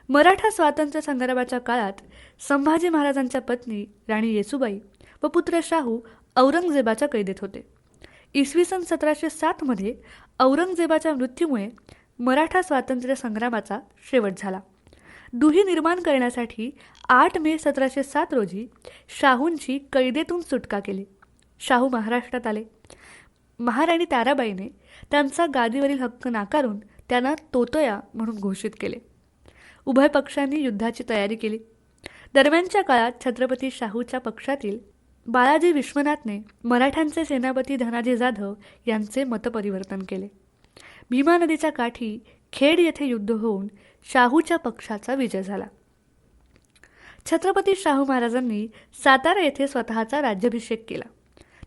मराठा स्वातंत्र्य संग्रामाच्या काळात संभाजी महाराजांच्या पत्नी राणी येसूबाई व पुत्र शाहू औरंगजेबाच्या कैदेत होते. इसवी सन 1707 मध्ये औरंगजेबाच्या मृत्यूमुळे मराठा स्वातंत्र्य संग्रामाचा शेवट झाला. दुही निर्माण करण्यासाठी 8 मे 1707 रोजी शाहूंची कैदेतून सुटका केली. शाहू महाराष्ट्रात आले. महाराणी ताराबाईने त्यांचा गादीवरील हक्क नाकारून त्यांना तोतया म्हणून घोषित केले. उभय पक्षांनी युद्धाची तयारी केली. दरम्यानच्या काळात छत्रपती शाहूच्या पक्षातील बाळाजी विश्वनाथने मराठ्यांचे सेनापती धनाजी जाधव यांचे मतपरिवर्तन केले. भीमा नदीच्या काठी खेड येथे युद्ध होऊन शाहूच्या पक्षाचा विजय झाला. छत्रपती शाहू महाराजांनी सातारा येथे स्वतःचा राज्याभिषेक केला.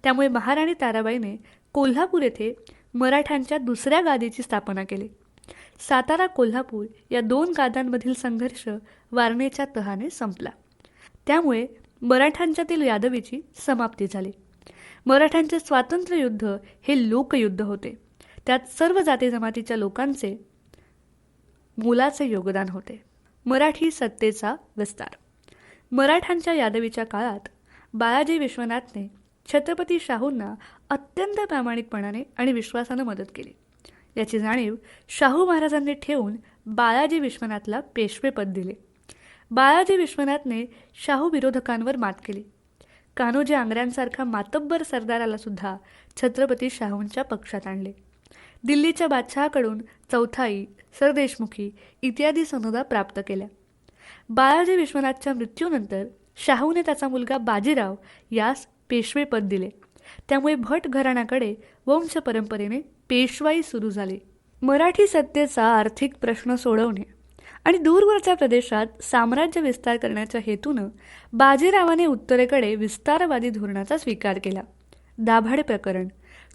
त्यामुळे महाराणी ताराबाईने कोल्हापूर येथे मराठ्यांच्या दुसऱ्या गादीची स्थापना केली. सातारा कोल्हापूर या दोन गाद्यांमधील संघर्ष वारणेच्या तहाने संपला. त्यामुळे मराठ्यांच्यातील यादवीची समाप्ती झाली. मराठ्यांचे स्वातंत्र्य युद्ध हे लोकयुद्ध होते. त्यात सर्व जाती जमातीच्या लोकांचे मोलाचे योगदान होते. मराठी सत्तेचा विस्तार. मराठ्यांच्या यादवीच्या काळात बाळाजी विश्वनाथने छत्रपती शाहूंना अत्यंत प्रामाणिकपणाने आणि विश्वासानं मदत केली. याची जाणीव शाहू महाराजांनी ठेवून बाळाजी विश्वनाथला पेशवेपद दिले. बाळाजी विश्वनाथने शाहू विरोधकांवर मात केली. कान्होजी आंग्र्यांसारखा मातब्बर सरदाराला सुद्धा छत्रपती शाहूंच्या पक्षात आणले. दिल्लीच्या बादशहाकडून चौथाई, सरदेशमुखी इत्यादी सनदा प्राप्त केल्या. बाळाजी विश्वनाथच्या मृत्यूनंतर शाहूने त्याचा मुलगा बाजीराव यास पेशवेपद दिले. त्यामुळे भट घराण्याकडे वंश परंपरेने पेशवाई सुरू झाली. मराठी सत्तेचा आर्थिक प्रश्न सोडवणे आणि दूरवरच्या प्रदेशात साम्राज्य विस्तार करण्याच्या हेतूनं बाजीरावाने उत्तरेकडे विस्तारवादी धोरणाचा स्वीकार केला. दाभाडे प्रकरण,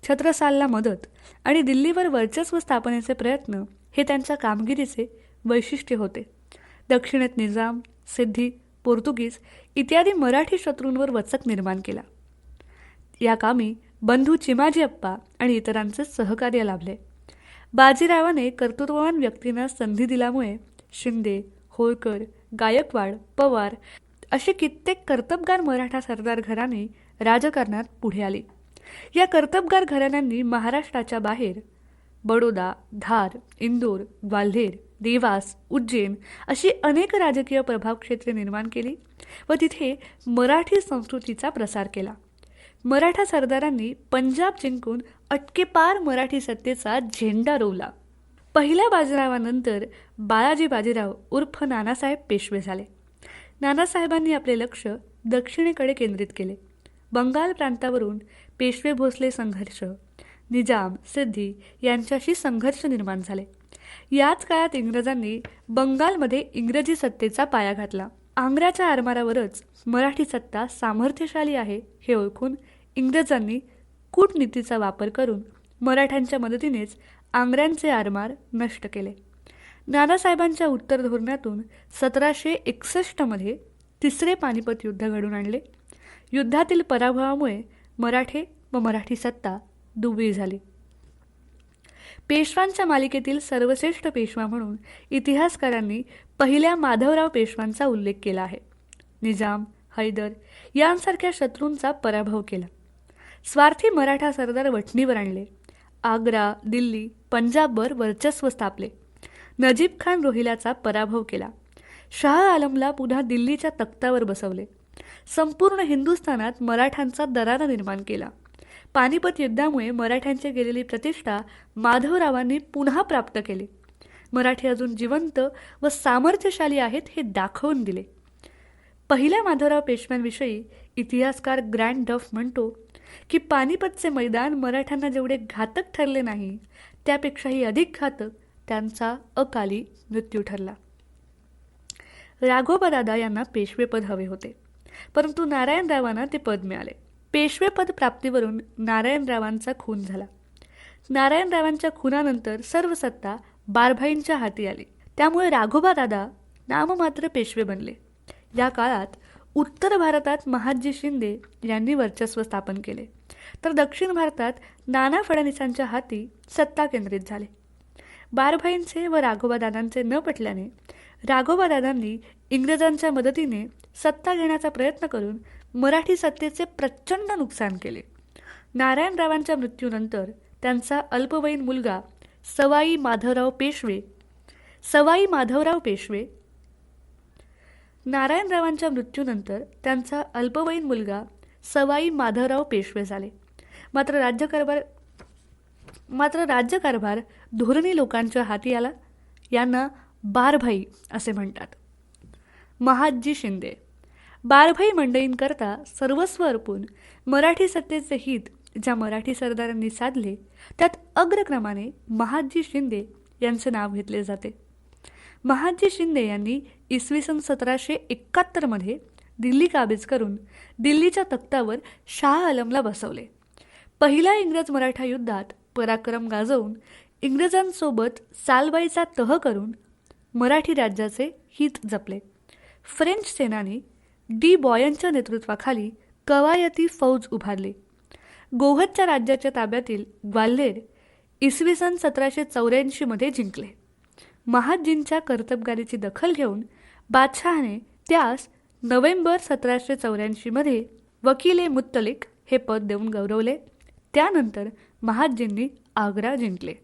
छत्रसालला मदत आणि दिल्लीवर वर्चस्व स्थापनेचे प्रयत्न हे त्यांच्या कामगिरीचे वैशिष्ट्य होते. दक्षिणेत निजाम, सिद्धी, पोर्तुगीज इत्यादी मराठी शत्रूंवर वचक निर्माण केला. या कामी बंधू चिमाजी अप्पा आणि इतरांचे सहकार्य लाभले. बाजीरावाने कर्तृत्ववान व्यक्तींना संधी दिल्यामुळे शिंदे, होळकर, गायकवाड, पवार असे कित्येक कर्तबगार मराठा सरदार घराणे राजकारणात पुढे आली. या कर्तबगार घराण्यांनी महाराष्ट्राच्या बाहेर बडोदा, धार, इंदोर, ग्वाल्हेर, देवास, उज्जैन अशी अनेक राजकीय प्रभाव क्षेत्रे निर्माण केली व तिथे मराठी संस्कृतीचा प्रसार केला. मराठा सरदारांनी पंजाब जिंकून अटकेपार मराठी सत्तेचा झेंडा रोवला. पहिल्या बाजीरावानंतर बाळाजी बाजीराव उर्फ नानासाहेब पेशवे झाले. नानासाहेबांनी आपले लक्ष दक्षिणेकडे केंद्रित केले. बंगाल प्रांतावरून पेशवे भोसले संघर्ष, निजाम, सिद्धी यांच्याशी संघर्ष निर्माण झाले. याच काळात इंग्रजांनी बंगालमध्ये इंग्रजी सत्तेचा पाया घातला. आंग्र्याच्या आरमारावरच मराठी सत्ता सामर्थ्यशाली आहे हे ओळखून इंग्रजांनी कूटनीतीचा वापर करून मराठ्यांच्या मदतीनेच आंग्र्यांचे आरमार नष्ट केले. नानासाहेबांच्या उत्तर धोरणातून 1761 तिसरे पानिपत युद्ध घडून आणले. युद्धातील पराभवामुळे मराठे व मराठी सत्ता दुबळी झाली. पेशवांच्या मालिकेतील सर्वश्रेष्ठ पेशवा म्हणून इतिहासकारांनी पहिल्या माधवराव पेशवांचा उल्लेख केला आहे. निजाम, हैदर यांसारख्या शत्रूंचा पराभव केला. स्वार्थी मराठा सरदार वठणीवर आणले. आग्रा, दिल्ली, पंजाबवर वर्चस्व स्थापले. नजीब खान रोहिल्याचा पराभव केला. शाह आलमला पुन्हा दिल्लीच्या तख्तावर बसवले. संपूर्ण हिंदुस्थानात मराठ्यांचा दरारा निर्माण केला. पानिपत युद्धामुळे मराठ्यांची गेलेली प्रतिष्ठा माधवरावांनी पुन्हा प्राप्त केली. मराठी अजून जिवंत व सामर्थ्यशाली आहेत हे दाखवून दिले. पहिल्या माधवराव पेशव्यांविषयी इतिहासकार ग्रँड डफ म्हणतो की पानिपतचे मैदान मराठ्यांना जेवढे घातक ठरले नाही त्यापेक्षाही अधिक घातक त्यांचा अकाली मृत्यू ठरला. राघोबादादा यांना पेशवेपद हवे होते, परंतु नारायणरावांना ते पद मिळाले. पेशवेपद प्राप्तीवरून नारायणरावांचा खून झाला. नारायणरावांच्या खुनानंतर सर्व सत्ता बारभाईंच्या हाती आली. त्यामुळे राघोबादादा नाममात्र पेशवे बनले. या काळात उत्तर भारतात महादजी शिंदे यांनी वर्चस्व स्थापन केले, तर दक्षिण भारतात नाना फडणवीसांच्या हाती सत्ता केंद्रित झाले. बारभाईंचे व राघोबादादांचे न पटल्याने राघोबादादांनी इंग्रजांच्या मदतीने सत्ता घेण्याचा प्रयत्न करून मराठी सत्तेचे प्रचंड नुकसान केले. नारायणरावांच्या मृत्यूनंतर त्यांचा अल्पवयीन मुलगा सवाई माधवराव पेशवे नारायणरावांच्या मृत्यूनंतर त्यांचा अल्पवयीन मुलगा सवाई माधवराव पेशवे झाले. मात्र राज्यकारभार धोरणी लोकांच्या हाती आला. यांना बारभाई असे म्हणतात. महादजी शिंदे बारभाई मंडळींकरता सर्वस्व अर्पून मराठी सत्तेचे हित ज्या मराठी सरदारांनी साधले त्यात अग्रक्रमाने महादजी शिंदे यांचे नाव घेतले जाते. महादजी शिंदे यांनी इसवी सन 1771 दिल्ली काबीज करून दिल्लीच्या तख्तावर शाह आलमला बसवले. पहिल्या इंग्रज मराठा युद्धात पराक्रम गाजवून इंग्रजांसोबत सालबाईचा तह करून मराठी राज्याचे हित जपले. फ्रेंच सेनानी डी बॉयनच्या नेतृत्वाखाली कवायती फौज उभारली. गोहदच्या राज्याच्या ताब्यातील ग्वाल्हेर इसवी सन 1784 जिंकले. महादजींच्या कर्तबगारीची दखल घेऊन बादशहाने त्यास नोव्हेंबर 1784 वकील मुत्तलिक हे पद देऊन गौरवले. त्यानंतर महादजींनी आग्रा जिंकले.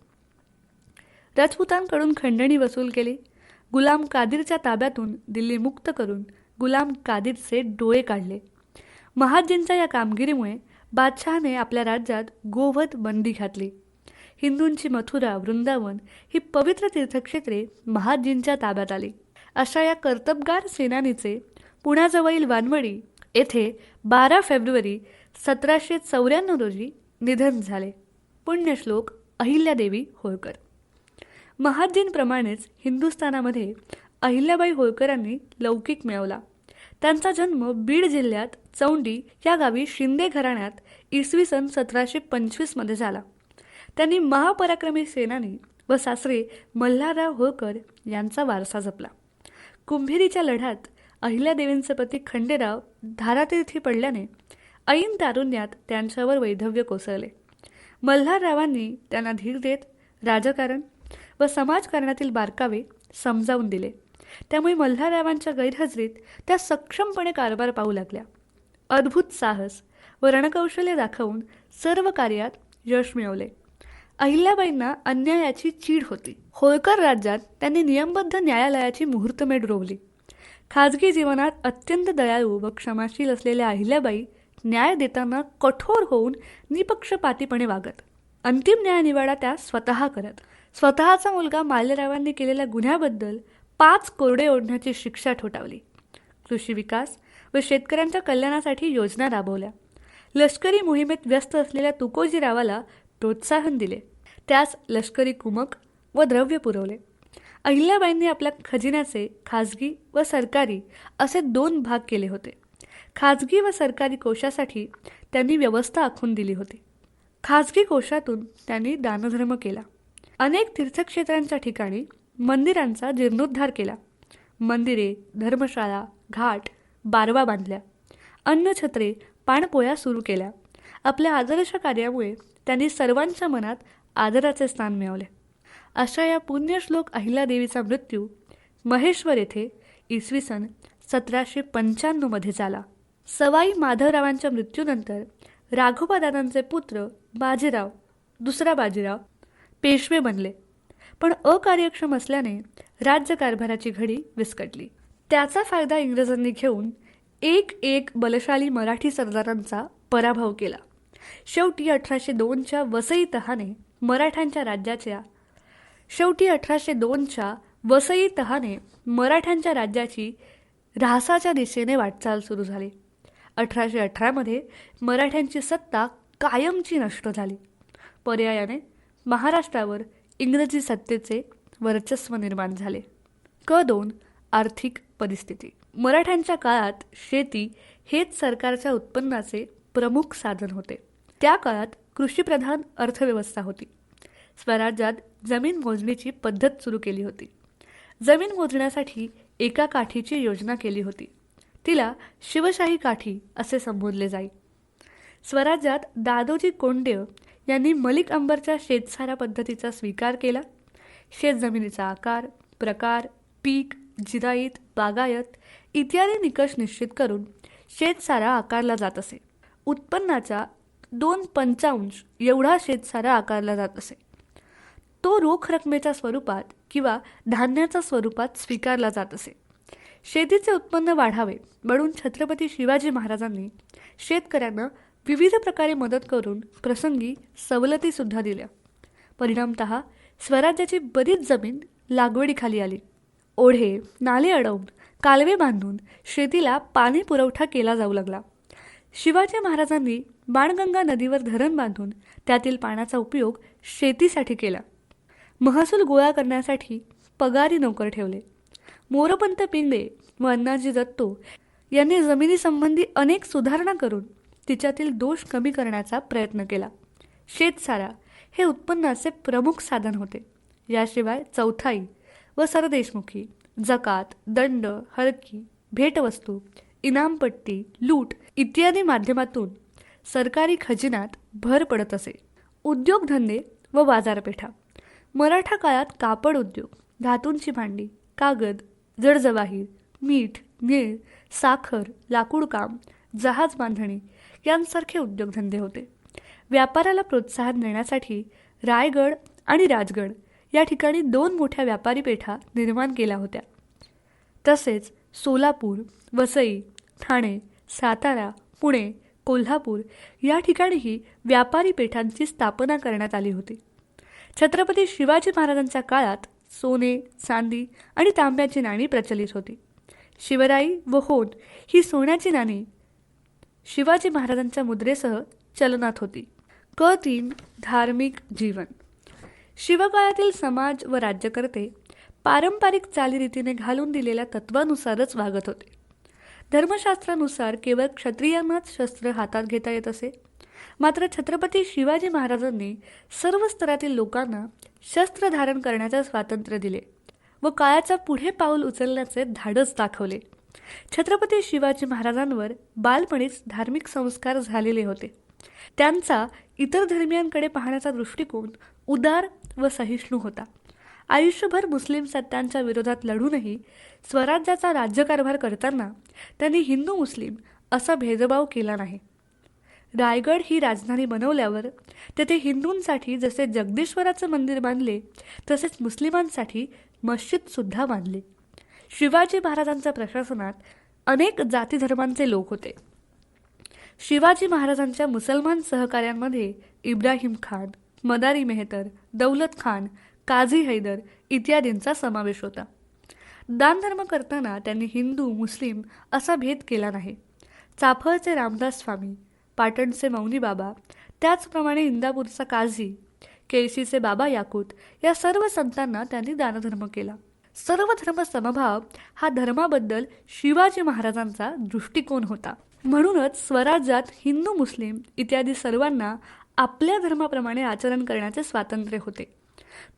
राजपुतांकडून खंडणी वसूल केली. गुलाम कादिरच्या ताब्यातून दिल्ली मुक्त करून गुलाम कादिरचे डोळे काढले. महादजींच्या या कामगिरीमुळे बादशहाने आपल्या राज्यात गोवध बंदी घातली. हिंदूंची मथुरा, वृंदावन ही पवित्र तीर्थक्षेत्रे महादजींच्या ताब्यात आली. अशा या कर्तबगार सेनानीचे पुण्याजवळील वानवडी येथे 12 फेब्रुवारी 1794 रोजी निधन झाले. पुण्यश्लोक अहिल्यादेवी होळकर. महादजींप्रमाणेच हिंदुस्थानामध्ये अहिल्याबाई होळकरांनी लौकिक मिळवला. त्यांचा जन्म बीड जिल्ह्यात चौंडी या गावी शिंदे घराण्यात इसवी सन 1725 झाला. त्यांनी महापराक्रमी सेनानी व सासरे मल्हारराव होळकर यांचा वारसा जपला. कुंभेरीच्या लढ्यात अहिल्यादेवींचे पती खंडेराव धारातीर्थी पडल्याने ऐन तारुण्यात त्यांच्यावर वैधव्य कोसळले. मल्हाररावांनी त्यांना धीर देत राजकारण व समाजकारणातील बारकावे समजावून दिले. त्यामुळे मल्हाररावांच्या गैरहजेरीत त्या सक्षमपणे कारभार पाहू लागल्या. अद्भुत साहस व रणकौशल्य दाखवून सर्व कार्यात यश मिळवले. अहिल्याबाईंना अन्यायाची चीड होती. होळकर राज्यात त्यांनी नियमबद्ध न्यायालयाची मुहूर्तमेढ रोवली. खाजगी जीवनात अत्यंत दयाळू व क्षमाशील असलेल्या अहिल्याबाई न्याय देताना कठोर होऊन निपक्षपातीपणे वागत. अंतिम न्यायनिवाडा त्या स्वतः करत. स्वतःचा मुलगा माल्यरावांनी केलेल्या गुन्ह्याबद्दल 5 कोरडे ओढण्याची शिक्षा ठोठावली. कृषी विकास व शेतकऱ्यांच्या कल्याणासाठी योजना राबवल्या. लष्करी मोहिमेत व्यस्त असलेल्या तुकोजीरावाला प्रोत्साहन दिले. त्यास लष्करी कुमक व द्रव्य पुरवले. अहिल्याबाईंनी आपल्या खजिन्याचे खाजगी व सरकारी असे 2 भाग केले होते. खाजगी व सरकारी कोशासाठी त्यांनी व्यवस्था आखून दिली होती. खाजगी कोशातून त्यांनी दानधर्म केला. अनेक तीर्थक्षेत्रांच्या ठिकाणी मंदिरांचा जीर्णोद्धार केला. मंदिरे, धर्मशाळा, घाट, बारवा बांधल्या. अन्नछत्रे, पाणपोया सुरू केल्या. आपल्या आदर्श कार्यामुळे त्यांनी सर्वांच्या मनात आदराचे स्थान मिळवले. अशा या पुण्यश्लोक अहिल्यादेवीचा मृत्यू महेश्वर येथे इसवी सन 1795 झाला. सवाई माधवरावांच्या मृत्यूनंतर राघोबादादांचे पुत्र बाजीराव, दुसरा बाजीराव पेशवे बनले. पण अकार्यक्षम असल्याने राज्यकारभाराची घडी विस्कटली. त्याचा फायदा इंग्रजांनी घेऊन एक बलशाली मराठी सरदारांचा पराभव केला. शेवटी 1802च्या वसई तहाने मराठ्यांच्या राज्याची ऱ्हासाच्या दिशेने वाटचाल सुरू झाली. 1818 मराठ्यांची सत्ता कायमची नष्ट झाली. पर्यायाने महाराष्ट्रावर इंग्रजी सत्तेचे वर्चस्व निर्माण झाले. क2 आर्थिक परिस्थिती. मराठ्यांच्या काळात शेती हेच सरकारच्या उत्पन्नाचे प्रमुख साधन होते. त्या काळात कृषीप्रधान अर्थव्यवस्था होती. स्वराज्यात जमीन मोजणीची पद्धत सुरू केली होती. जमीन मोजण्यासाठी एका काठीची योजना केली होती. तिला शिवशाही काठी असे संबोधले जाई. स्वराज्यात दादोजी कोंडदेव यांनी मलिक अंबरच्या शेतसारा पद्धतीचा स्वीकार केला. शेतजमिनीचा आकार, प्रकार, पीक, जिराईत, बागायत इत्यादी निकष निश्चित करून शेतसारा आकारला जात असे. उत्पन्नाच्या 2/5 एवढा शेतसारा आकारला जात असे. तो रोख रकमेच्या स्वरूपात किंवा धान्याच्या स्वरूपात स्वीकारला जात असे. शेतीचे उत्पन्न वाढावे म्हणून छत्रपती शिवाजी महाराजांनी शेतकऱ्यांना विविध प्रकारे मदत करून प्रसंगी सवलतीसुद्धा दिल्या. परिणामतः स्वराज्याची बरीच जमीन लागवडीखाली आली. ओढे, नाले अडवून कालवे बांधून शेतीला पाणी पुरवठा केला जाऊ लागला. शिवाजी महाराजांनी बाणगंगा नदीवर धरण बांधून त्यातील पाण्याचा उपयोग शेतीसाठी केला. महसूल गोळा करण्यासाठी पगारी नोकर ठेवले. मोरोपंत पिंगळे व अण्णाजी दत्तो यांनी जमिनीसंबंधी अनेक सुधारणा करून तिच्यातील दोष कमी करण्याचा प्रयत्न केला. शेतसारा हे उत्पन्नाचे प्रमुख साधन होते. याशिवाय चौथाई व सरदेशमुखी, जकात, दंड, हळकी, भेटवस्तू, इनामपट्टी, लूट इत्यादी माध्यमातून सरकारी खजिन्यात भर पडत असे. उद्योगधंदे व बाजारपेठा. मराठा काळात कापड उद्योग, धातूंची भांडी, कागद, जडजवाहीर, मीठ, निळ, साखर, लाकूडकाम, जहाज बांधणी यांसारखे उद्योगधंदे होते. व्यापाराला प्रोत्साहन देण्यासाठी रायगड आणि राजगड या ठिकाणी 2 मोठ्या व्यापारी पेठा निर्माण केल्या होत्या. तसेच सोलापूर, वसई, ठाणे, सातारा, पुणे, कोल्हापूर या ठिकाणीही व्यापारी पेठांची स्थापना करण्यात आली होती. छत्रपती शिवाजी महाराजांच्या काळात सोने, चांदी आणि तांब्याची नाणी प्रचलित होती. शिवराई व होत ही सोन्याची नाणी शिवाजी महाराजांच्या मुद्रेसह चलनात होती. क3 धार्मिक जीवन. शिवकाळातील समाज व राज्यकर्ते पारंपरिक चालीरीतीने घालून दिलेल्या तत्वानुसारच वागत होते. धर्मशास्त्रानुसार केवळ क्षत्रियांनाच शस्त्र हातात घेता येत असे. मात्र छत्रपती शिवाजी महाराजांनी सर्व स्तरातील लोकांना शस्त्र धारण करण्याचे स्वातंत्र्य दिले व काळाच्या पुढे पाऊल उचलण्याचे धाडस दाखवले. छत्रपती शिवाजी महाराजांवर बालपणीच धार्मिक संस्कार झालेले होते. त्यांचा इतर धर्मियांकडे पाहण्याचा दृष्टिकोन उदार व सहिष्णू होता. आयुष्यभर मुस्लिम सत्तांच्या विरोधात लढूनही स्वराज्याचा राज्यकारभार करताना त्यांनी हिंदू मुस्लिम असा भेदभाव केला नाही. रायगड ही राजधानी बनवल्यावर तेथे हिंदूंसाठी जसे जगदीश्वराचं मंदिर बांधले तसेच मुस्लिमांसाठी मस्जिदसुद्धा बांधले. शिवाजी महाराजांच्या प्रशासनात अनेक जातीधर्मांचे लोक होते. शिवाजी महाराजांच्या मुसलमान सहकाऱ्यांमध्ये इब्राहिम खान, मदारी मेहतर, दौलत खान, काझी हैदर इत्यादींचा समावेश होता. दानधर्म करताना त्यांनी हिंदू मुस्लिम असा भेद केला नाही. चाफळचे रामदास स्वामी, पाटणचे मौनी बाबा, त्याचप्रमाणे इंदापूरचा काझी, केळशीचे बाबा याकूत या सर्व संतांना त्यांनी दानधर्म केला. सर्व धर्म समभाव हा धर्माबद्दल शिवाजी महाराजांचा दृष्टिकोन होता. म्हणूनच स्वराज्यात हिंदू मुस्लिम इत्यादी सर्वांना आपल्या धर्माप्रमाणे आचरण करण्याचे स्वातंत्र्य होते.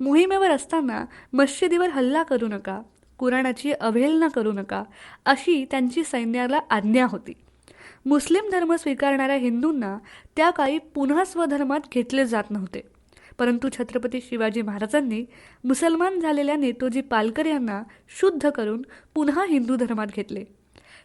मोहिमेवर असताना मशिदीवर हल्ला करू नका, कुराणाची अवहेलना करू नका अशी त्यांची सैन्याला आज्ञा होती. मुस्लिम धर्म स्वीकारणाऱ्या हिंदूंना त्या काळी पुन्हा स्वधर्मात घेतले जात नव्हते. परंतु छत्रपती शिवाजी महाराजांनी मुसलमान झालेल्या नेतोजी पालकर यांना शुद्ध करून पुन्हा हिंदू धर्मात घेतले.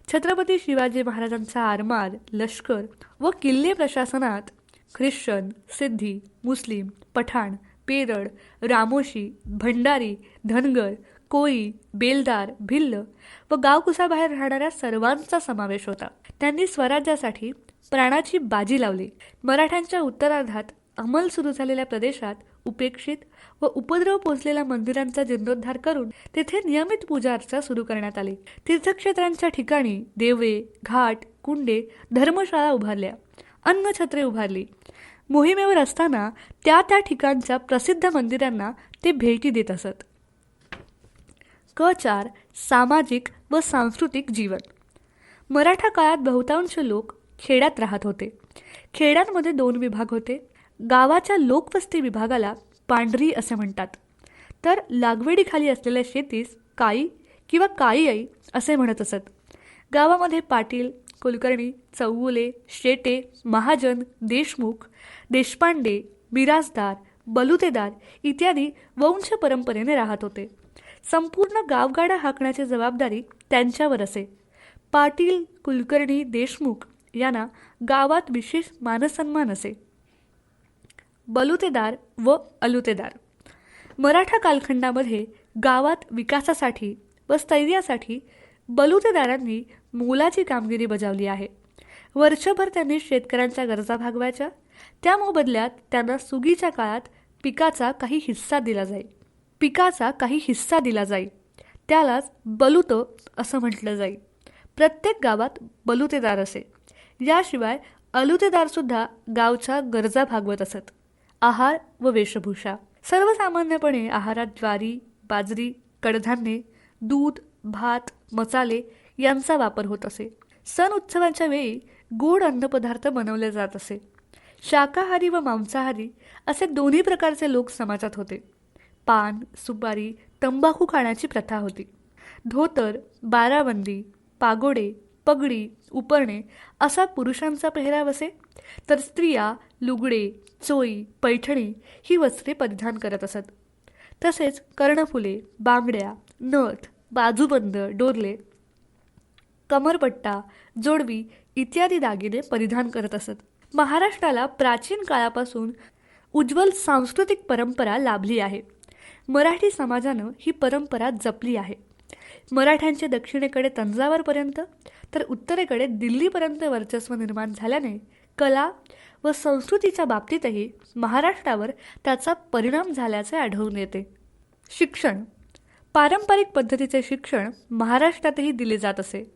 छत्रपती शिवाजी महाराजांचा आरमार, लष्कर व किल्ले प्रशासनात ख्रिश्चन, सिद्धी, मुस्लिम, पठाण, पेरड, रामोशी, भंडारी, धनगर, कोळी, बेलदार, भिल्ल व गावकुसाबाहेर राहणाऱ्या सर्वांचा समावेश होता. त्यांनी स्वराज्यासाठी प्राणाची बाजी लावली. मराठ्यांच्या उत्तरार्धात अंमल सुरू झालेल्या प्रदेशात उपेक्षित व उपद्रव पोचलेल्या मंदिरांचा जीर्णोद्धार करून तेथे नियमित पूजा अर्चा सुरू करण्यात आली. तीर्थक्षेत्रांच्या ठिकाणी देवळे, घाट, कुंडे, धर्मशाळा उभारल्या, अन्नछत्रे उभारली. मोहिमेवर असताना त्या ठिकाणच्या प्रसिद्ध मंदिरांना ते भेटी देत असत. क4 सामाजिक व सांस्कृतिक जीवन. मराठा काळात बहुतांश लोक खेड्यात राहत होते. खेड्यांमध्ये 2 विभाग होते. गावाच्या लोकवस्ती विभागाला पांढरी असे म्हणतात, तर लागवडीखाली असलेल्या शेतीस काळी किंवा काळीआई असे म्हणत असत. गावामध्ये पाटील, कुलकर्णी, चौगुले, शेटे, महाजन, देशमुख, देशपांडे, मिरासदार, बलुतेदार इत्यादी वंश परंपरेने राहत होते. संपूर्ण गावगाडा हाकण्याची जबाबदारी त्यांच्यावर असे. पाटील, कुलकर्णी, देशमुख यांना गावात विशेष मानसन्मान असे. बलुतेदार व अलुतेदार. मराठा कालखंडामध्ये गावात विकासासाठी व स्थैर्यासाठी बलुतेदारांनी मोलाची कामगिरी बजावली आहे. वर्षभर त्यांनी शेतकऱ्यांच्या गरजा भागवायच्या. त्या मोबदल्यात त्यांना सुगीच्या काळात पिकाचा काही हिस्सा दिला जाई. त्यालाच बलुत असं म्हटलं जाईल. प्रत्येक गावात बलुतेदार असे. याशिवाय अलुतेदारसुद्धा गावच्या गरजा भागवत असत. आहार व वेशभूषा. सर्वसामान्यपणे आहारात ज्वारी, बाजरी, कडधान्ये, दूध, भात, मसाले यांचा वापर होत असे. सण उत्सवांच्या वेळी गोड अन्नपदार्थ बनवले जात असे. शाकाहारी व मांसाहारी असे दोन्ही प्रकारचे लोक समाजात होते. पान, सुपारी, तंबाखू खाण्याची प्रथा होती. धोतर, बाराबंदी, पागोडे, पगडी, उपरणे असा पुरुषांचा पेहराव असे, तर स्त्रिया लुगडे, चोळी, पैठणी ही वस्त्रे परिधान करत असत. तसेच कर्णफुले, बांगड्या, नथ, बाजूबंद, डोरले, कमरपट्टा, जोडवी इत्यादी दागिने परिधान करत असत. महाराष्ट्राला प्राचीन काळापासून उज्ज्वल सांस्कृतिक परंपरा लाभली आहे. मराठी समाजानं ही परंपरा जपली आहे. मराठ्यांचे दक्षिणेकडे तंजावरपर्यंत तर उत्तरेकडे दिल्लीपर्यंत वर्चस्व निर्माण झाल्याने कला व संस्कृतीच्या बाबतीतही महाराष्ट्रावर त्याचा परिणाम झाल्याचे आढळून येते. शिक्षण. पारंपरिक पद्धतीचे शिक्षण महाराष्ट्रातही दिले जात असे.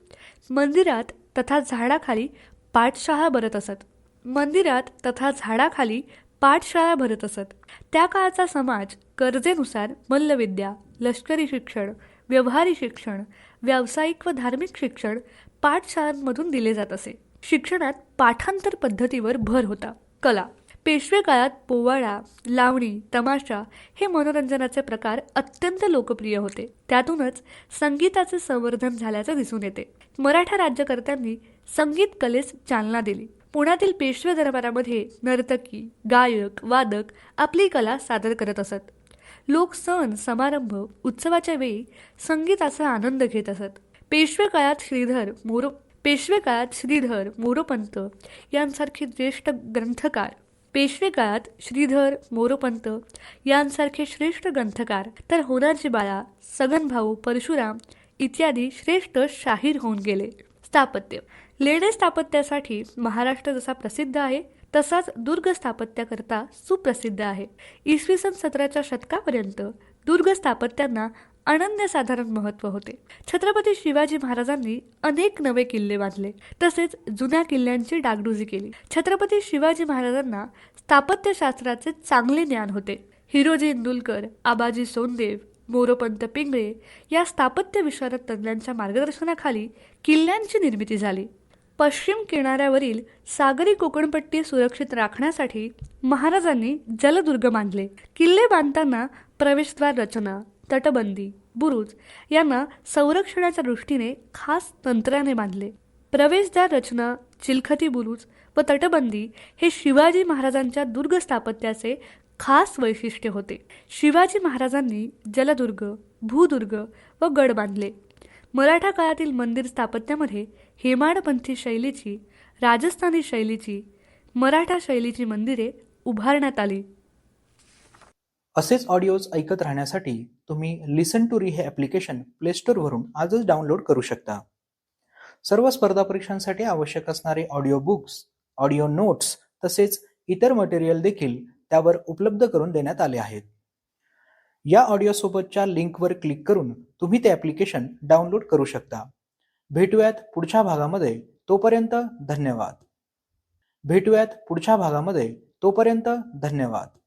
मंदिरात तथा झाडाखाली पाठशाळा भरत असत. त्या काळचा समाज गरजेनुसार मल्लविद्या, लष्करी शिक्षण, व्यवहारी शिक्षण, व्यावसायिक व धार्मिक शिक्षण पाठशाळांमधून दिले जात असे. शिक्षणात पाठांतर पद्धतीवर भर होता. कला. पेशवे काळात पोवाडा, लावणी, तमाशा हे मनोरंजनाचे प्रकार अत्यंत लोकप्रिय होते. त्यातूनच संगीताचे संवर्धन झाल्याचे दिसून येते. मराठा राज्यकर्त्यांनी संगीत कलेस चालना दिली. पुण्यातील पेशवे दरबारामध्ये नर्तकी, गायक, वादक आपली कला सादर करत असत. लोक सण, समारंभ, उत्सवाच्या वेळी संगीताचा आनंद घेत असत. पेशवे काळात श्रीधर मोरोपंत यांसारखे श्रेष्ठ ग्रंथकार तर होनाजी बाळा, सगनभाऊ, परशुराम इत्यादी श्रेष्ठ शाहीर होऊन गेले. स्थापत्य. लेणे स्थापत्यासाठी महाराष्ट्र जसा प्रसिद्ध आहे तसाच दुर्ग स्थापत्याकरता सुप्रसिद्ध आहे. इसवी सन 17च्या शतकापर्यंत दुर्ग स्थापत्यांना अनन्यसाधारण महत्त्व होते. छत्रपती शिवाजी महाराजांनी अनेक नवे किल्ले बांधले तसेच जुन्या किल्ल्यांची डागडुजी केली. छत्रपती शिवाजी महाराजांना स्थापत्यशास्त्राचे चांगले ज्ञान होते. हिरोजी इंदुलकर, आबाजी सोनदेव, मोरोपंत पिंगळे या स्थापत्य विशारद तज्ञांच्या मार्गदर्शनाखाली किल्ल्यांची निर्मिती झाली. पश्चिम किनाऱ्यावरील सागरी कोकणपट्टी सुरक्षित राखण्यासाठी महाराजांनी जलदुर्ग बांधले. किल्ले बांधताना प्रवेशद्वार रचना, तटबंदी, बुरुज यांना संरक्षणाच्या दृष्टीने खास तंत्राने बांधले. प्रवेशद्वार रचना, चिलखती बुरुज व तटबंदी हे शिवाजी महाराजांच्या दुर्ग स्थापत्याचे खास वैशिष्ट्य होते. शिवाजी महाराजांनी जलदुर्ग, भूदुर्ग व गड बांधले. मराठा काळातील मंदिर स्थापत्यामध्ये हेमाडपंथी शैलीची, राजस्थानी शैलीची, मराठा शैलीची मंदिरे उभारण्यात आली. असेच ऑडिओज ऐकत राहण्यासाठी तुम्ही लिसन टू री हे ॲप्लिकेशन प्ले स्टोअरवरून आजच डाउनलोड करू शकता. सर्व स्पर्धा परीक्षांसाठी आवश्यक असणारे ऑडिओ बुक्स, ऑडिओ नोट्स तसेच इतर मटेरियल देखील त्यावर उपलब्ध करून देण्यात आले आहेत. या ऑडिओसोबतच्या लिंकवर क्लिक करून तुम्ही ते ॲप्लिकेशन डाउनलोड करू शकता. भेटूयात पुढच्या भागामध्ये. तोपर्यंत धन्यवाद.